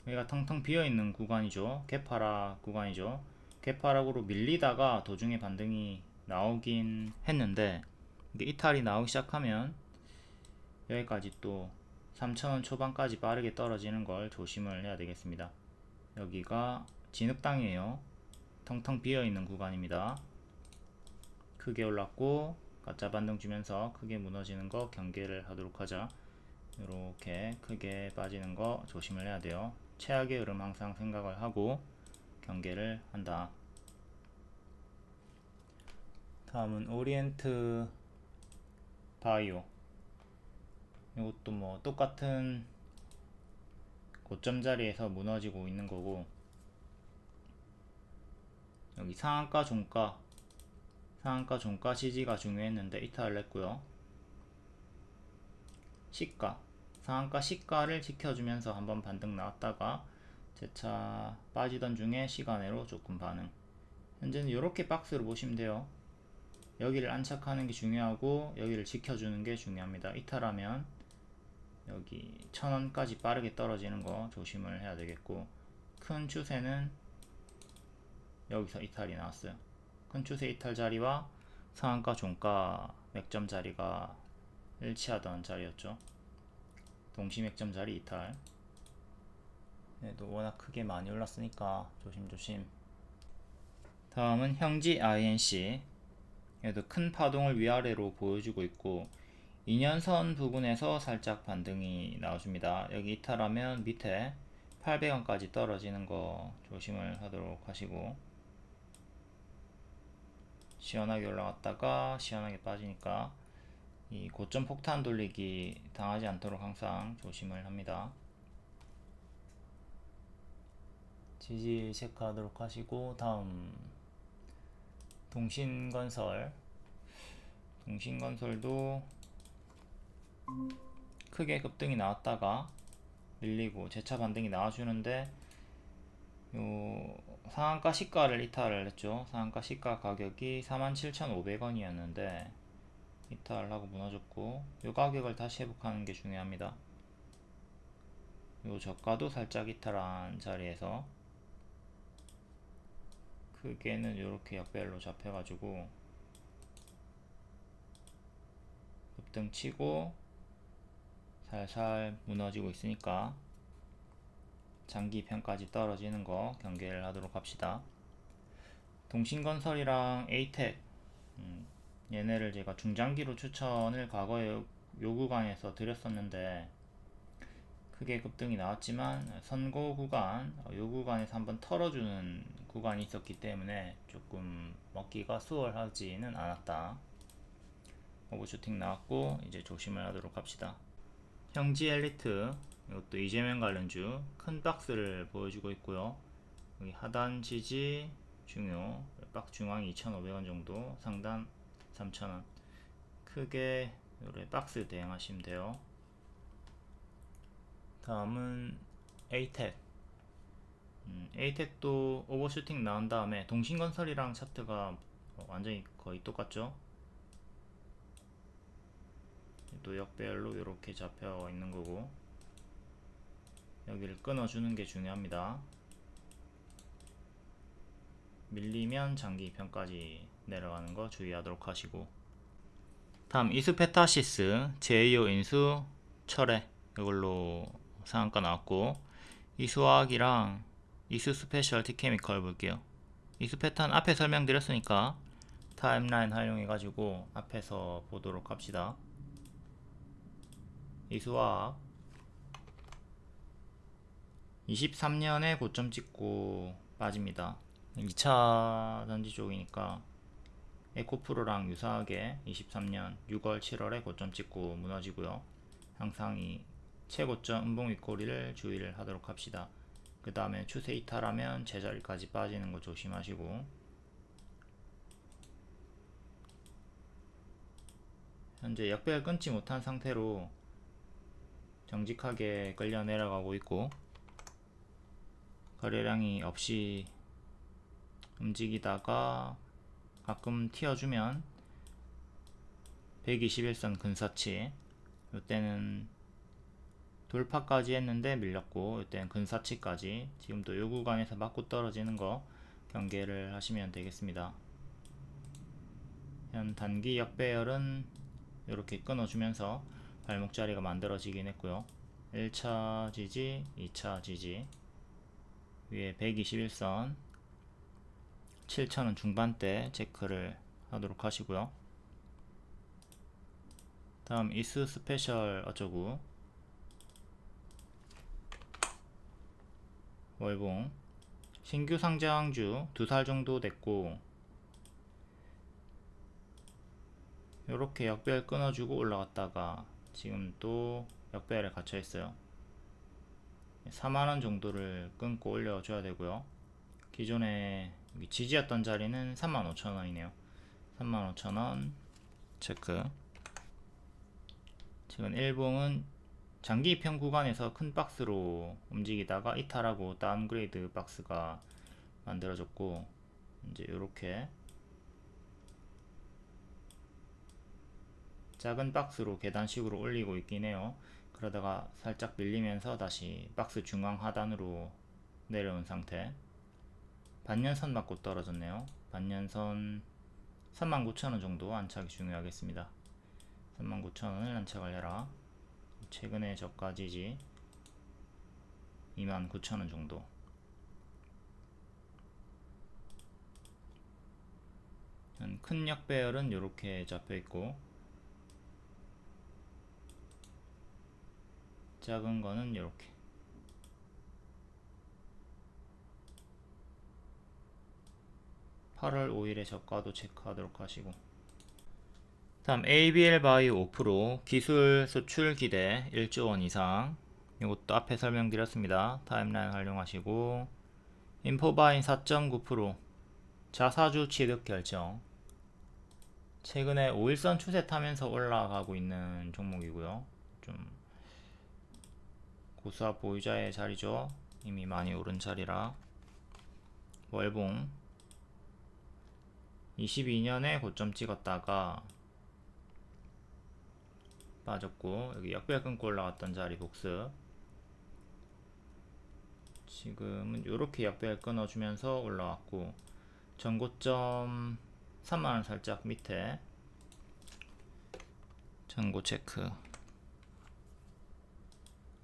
여기가 텅텅 비어있는 구간이죠. 개파락 구간이죠. 개파락으로 밀리다가 도중에 반등이 나오긴 했는데, 이탈이 나오기 시작하면 여기까지 또 3,000원 초반까지 빠르게 떨어지는 걸 조심을 해야 되겠습니다. 여기가 진흙땅이에요. 텅텅 비어있는 구간입니다. 크게 올랐고 가짜 반등 주면서 크게 무너지는 거 경계를 하도록 하자. 이렇게 크게 빠지는 거 조심을 해야 돼요. 최악의 흐름 항상 생각을 하고 경계를 한다. 다음은 오리엔트 바이오. 이것도 뭐 똑같은 고점 자리에서 무너지고 있는 거고, 여기 상한가 종가 지지가 중요했는데 이탈을 했고요. 시가 상한가 시가를 지켜주면서 한번 반등 나왔다가 재차 빠지던 중에 시간으로 조금 반응. 현재는 이렇게 박스로 보시면 돼요. 여기를 안착하는 게 중요하고 여기를 지켜주는 게 중요합니다. 이탈하면 여기 1000원까지 빠르게 떨어지는 거 조심을 해야 되겠고, 큰 추세는 여기서 이탈이 나왔어요. 큰 추세 이탈 자리와 상한가 종가 맥점 자리가 일치하던 자리였죠. 동시 맥점 자리 이탈. 얘도 워낙 크게 많이 올랐으니까 조심조심. 다음은 형지 INC. 얘도 큰 파동을 위아래로 보여주고 있고 2년선 부분에서 살짝 반등이 나와줍니다. 여기 이탈하면 밑에 800원까지 떨어지는 거 조심을 하도록 하시고, 시원하게 올라갔다가 시원하게 빠지니까 이 고점 폭탄 돌리기 당하지 않도록 항상 조심을 합니다. 지지 체크하도록 하시고, 다음 동신건설도 크게 급등이 나왔다가 밀리고 재차 반등이 나와주는데, 요 상한가 시가를 이탈을 했죠. 상한가 시가 가격이 47,500원이었는데 이탈하고 무너졌고, 요 가격을 다시 회복하는 게 중요합니다. 요 저가도 살짝 이탈한 자리에서 크게는 이렇게 역배열로 잡혀가지고 급등 치고 살살 무너지고 있으니까 장기편까지 떨어지는 거 경계를 하도록 합시다. 동신건설이랑 에이텍, 얘네를 제가 중장기로 추천을 과거에 요 구간에서 드렸었는데 크게 급등이 나왔지만 선고 구간, 요 구간에서 한번 털어주는 구간이 있었기 때문에 조금 먹기가 수월하지는 않았다. 오버슈팅 나왔고 이제 조심을 하도록 합시다. 형지 엘리트, 이것도 이재명 관련주 큰 박스를 보여주고 있고요. 여기 하단 지지 중요, 박 중앙이 2,500원 정도, 상단 3,000원. 크게 요래 박스 대응하시면 돼요. 다음은 에이텍. 에이텍도 오버슈팅 나온 다음에 동신건설이랑 차트가 완전히 거의 똑같죠. 또 역배열로 이렇게 잡혀 있는 거고, 여기를 끊어주는 게 중요합니다. 밀리면 장기편까지 내려가는 거 주의하도록 하시고, 다음 이수페타시스 제2호 인수 철회, 이걸로 상한가 나왔고, 이수화학이랑 이수스페셜티 케미컬 볼게요. 이수페탄 앞에 설명드렸으니까 타임라인 활용해가지고 앞에서 보도록 합시다. 이수화학 23년에 고점 찍고 빠집니다. 2차 전지 쪽이니까 에코프로랑 유사하게 23년 6월 7월에 고점 찍고 무너지고요. 항상 이 최고점 음봉 윗꼬리를 주의를 하도록 합시다. 그 다음에 추세 이탈하면 제자리까지 빠지는 거 조심하시고, 현재 역배열 끊지 못한 상태로 정직하게 끌려 내려가고 있고, 거래량이 없이 움직이다가 가끔 튀어주면 121선 근사치, 이때는 돌파까지 했는데 밀렸고, 이때는 근사치까지, 지금도 요 구간에서 맞고 떨어지는 거 경계를 하시면 되겠습니다. 현 단기 역배열은 이렇게 끊어주면서 발목 자리가 만들어지긴 했고요. 1차 지지, 2차 지지, 위에 121선 7,000원 중반대 체크를 하도록 하시고요. 다음 이수 스페셜 어쩌구, 월봉 신규 상장주 2살 정도 됐고, 이렇게 역배열 끊어주고 올라갔다가 지금 또 역배열에 갇혀 있어요. 4만원 정도를 끊고 올려줘야 되고요. 기존에 지지였던 자리는 35,000원이네요 35,000원 체크. 지금 일봉은 장기 입형 구간에서 큰 박스로 움직이다가 이탈하고 다운그레이드 박스가 만들어졌고, 이제 이렇게 작은 박스로 계단식으로 올리고 있긴 해요. 그러다가 살짝 밀리면서 다시 박스 중앙 하단으로 내려온 상태. 반년선 맞고 떨어졌네요. 반년선 39,000원 정도 안착이 중요하겠습니다. 39,000원을 안착을 해라. 최근에 저가 지지 29,000원 정도. 큰 역배열은 이렇게 잡혀있고, 작은 거는 이렇게. (8월 5일에) 저가도 체크하도록 하시고, 다음 ABL 바이오 5% 기술 수출 기대 1조원 이상. 이것도 앞에 설명드렸습니다. 타임라인 활용하시고, 인포바인 4.9% 자사주 취득 결정. 최근에 5일선 추세 타면서 올라가고 있는 종목이고요. 좀 고수압 보유자의 자리죠. 이미 많이 오른 자리라. 월봉 22년에 고점 찍었다가 빠졌고, 여기 역배열 끊고 올라갔던 자리 복습. 지금은 이렇게 역배열 끊어주면서 올라왔고, 전고점 3만원 살짝 밑에 전고 체크.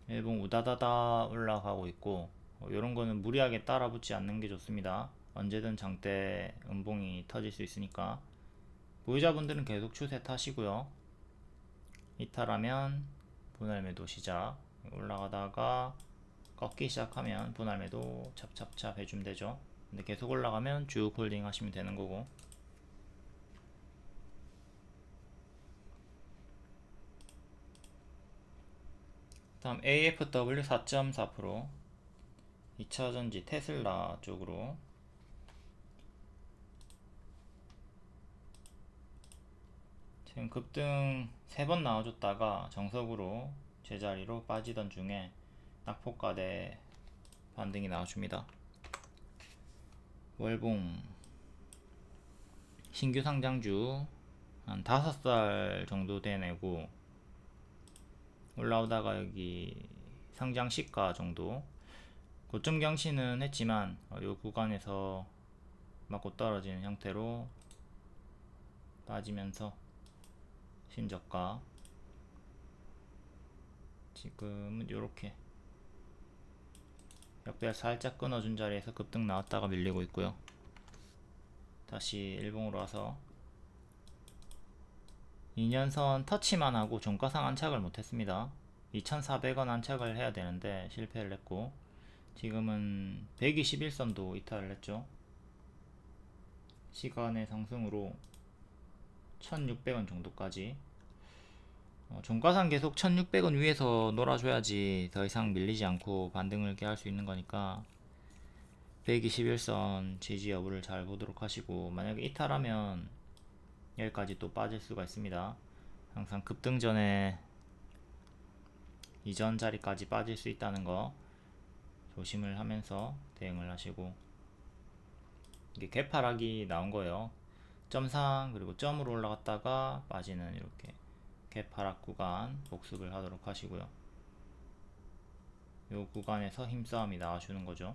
일봉 우다다다 올라가고 있고, 이런 거는 무리하게 따라 붙지 않는 게 좋습니다. 언제든 장대 음봉이 터질 수 있으니까. 보유자분들은 계속 추세 타시고요. 이탈하면 분할 매도 시작. 올라가다가 꺾기 시작하면 분할 매도 찹찹찹 해주면 되죠. 근데 계속 올라가면 쭉 홀딩 하시면 되는 거고. 다음 AFW 4.4% 2차전지 테슬라 쪽으로. 지금 급등 3번 나와줬다가 정석으로 제자리로 빠지던 중에 낙폭과대 반등이 나와줍니다. 월봉 신규 상장주 한 5살 정도 되내고 올라오다가 여기 상장 시가 정도 고점 경신은 했지만 이 구간에서 맞고 떨어지는 형태로 빠지면서 신저가. 지금은 요렇게 역배열 살짝 끊어준 자리에서 급등 나왔다가 밀리고 있고요. 다시 일봉으로 와서 2년선 터치만 하고 종가상 안착을 못했습니다. 2,400원 안착을 해야 되는데 실패를 했고, 지금은 121선도 이탈을 했죠. 시간의 상승으로 1,600원 정도까지. 종가상 계속 1,600원 위에서 놀아줘야지 더 이상 밀리지 않고 반등을 깨할 수 있는 거니까 121선 지지 여부를 잘 보도록 하시고, 만약에 이탈하면 여기까지 또 빠질 수가 있습니다. 항상 급등 전에 이전 자리까지 빠질 수 있다는 거 조심을 하면서 대응을 하시고, 이게 개파락이 나온 거예요. 점상 그리고 점으로 올라갔다가 빠지는 이렇게 개파락 구간 복습을 하도록 하시고요. 이 구간에서 힘싸움이 나와주는 거죠.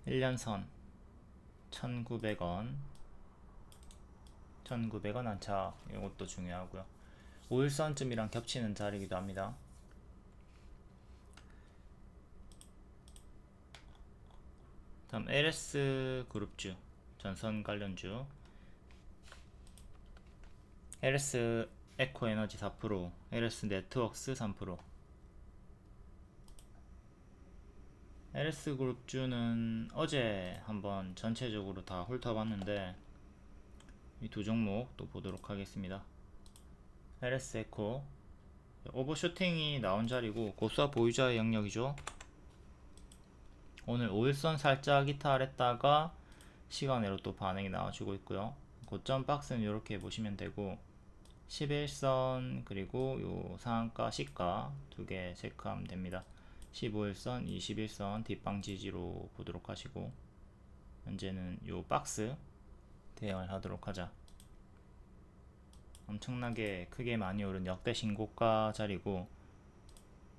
1년선 1,900원 1,900원 안착, 이것도 중요하고요. 5일선쯤이랑 겹치는 자리이기도 합니다. 다음 LS 그룹주 전선 관련주. LS 에코에너지 4%, LS 네트웍스 3%. LS 그룹주는 어제 한번 전체적으로 다 훑어봤는데 이 두 종목 또 보도록 하겠습니다. LS 에코 오버슈팅이 나온 자리고 고수와 보유자의 영역이죠. 오늘 5일선 살짝 이탈했다가 시간으로 또 반응이 나와주고 있고요. 고점 박스는 이렇게 보시면 되고 11선 그리고 요 상한가 시가 두 개 체크하면 됩니다. 15일선 21선 뒷방 지지로 보도록 하시고 현재는 요 박스 대응을 하도록 하자. 엄청나게 크게 많이 오른 역대 신고가 자리고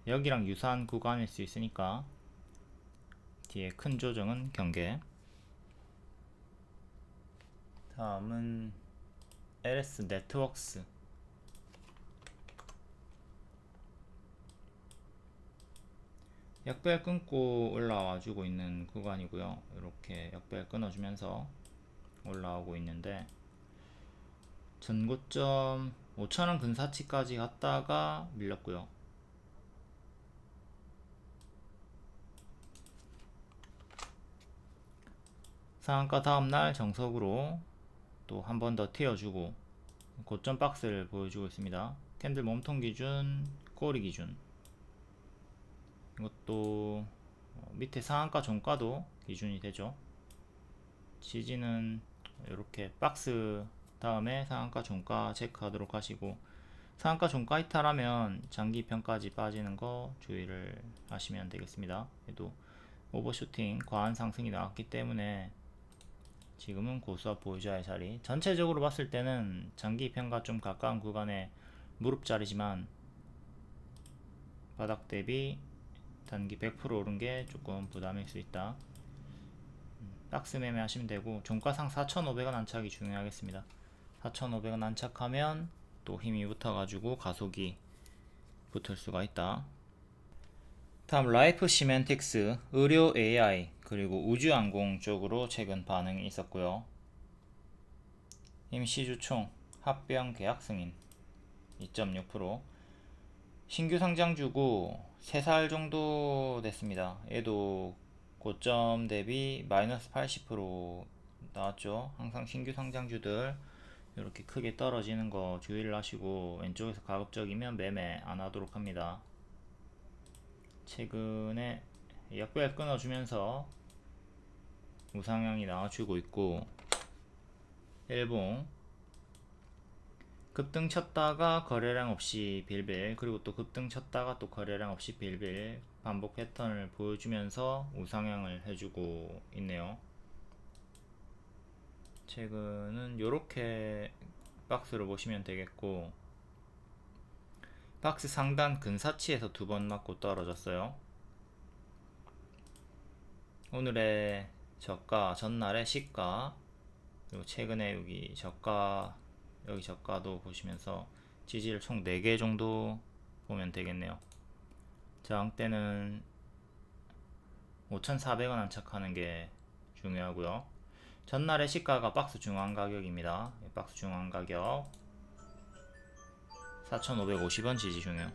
여기랑 유사한 구간일 수 있으니까 뒤에 큰 조정은 경계. 다음은 LS 네트웍스. 역배열 끊고 올라와 주고 있는 구간이고요. 이렇게 역배열 끊어주면서 올라오고 있는데 전고점 5,000원 근사치까지 갔다가 밀렸고요. 상한가 다음날 정석으로 또 한 번 더 튀어주고 고점 박스를 보여주고 있습니다. 캔들 몸통 기준, 꼬리 기준. 이것도 밑에 상한가 종가도 기준이 되죠. 지지는 이렇게 박스 다음에 상한가 종가 체크하도록 하시고 상한가 종가 이탈하면 장기평까지 빠지는 거 주의를 하시면 되겠습니다. 그래도 오버슈팅 과한 상승이 나왔기 때문에 지금은 고수와 보유자의 자리, 전체적으로 봤을 때는 장기평가 좀 가까운 구간에 무릎자리지만 바닥 대비 단기 100% 오른 게 조금 부담일 수 있다. 박스 매매 하시면 되고 종가상 4,500원 안착이 중요하겠습니다. 4,500원 안착하면 또 힘이 붙어가지고 가속이 붙을 수가 있다. 다음 라이프 시멘틱스, 의료 AI 그리고 우주항공 쪽으로 최근 반응이 있었고요. 임시주총 합병 계약 승인 2.6%, 신규 상장주고 3살 정도 됐습니다. 얘도 고점 대비 마이너스 80% 나왔죠. 항상 신규 상장주들 이렇게 크게 떨어지는 거 주의를 하시고 왼쪽에서 가급적이면 매매 안 하도록 합니다. 최근에 역배열 끊어주면서 우상향이 나와주고 있고 일봉 급등 쳤다가 거래량 없이 빌빌, 그리고 또 급등 쳤다가 또 거래량 없이 빌빌 반복 패턴을 보여주면서 우상향을 해주고 있네요. 최근은 이렇게 박스로 보시면 되겠고 박스 상단 근사치에서 두 번 맞고 떨어졌어요. 오늘의 저가, 전날의 시가, 그리고 최근에 여기 저가, 여기 저가도 보시면서 지지를 총 4개 정도 보면 되겠네요. 저항대는 5,400원 안착하는 게 중요하고요. 전날의 시가가 박스 중앙 가격입니다. 박스 중앙 가격 4,550원 지지 중요.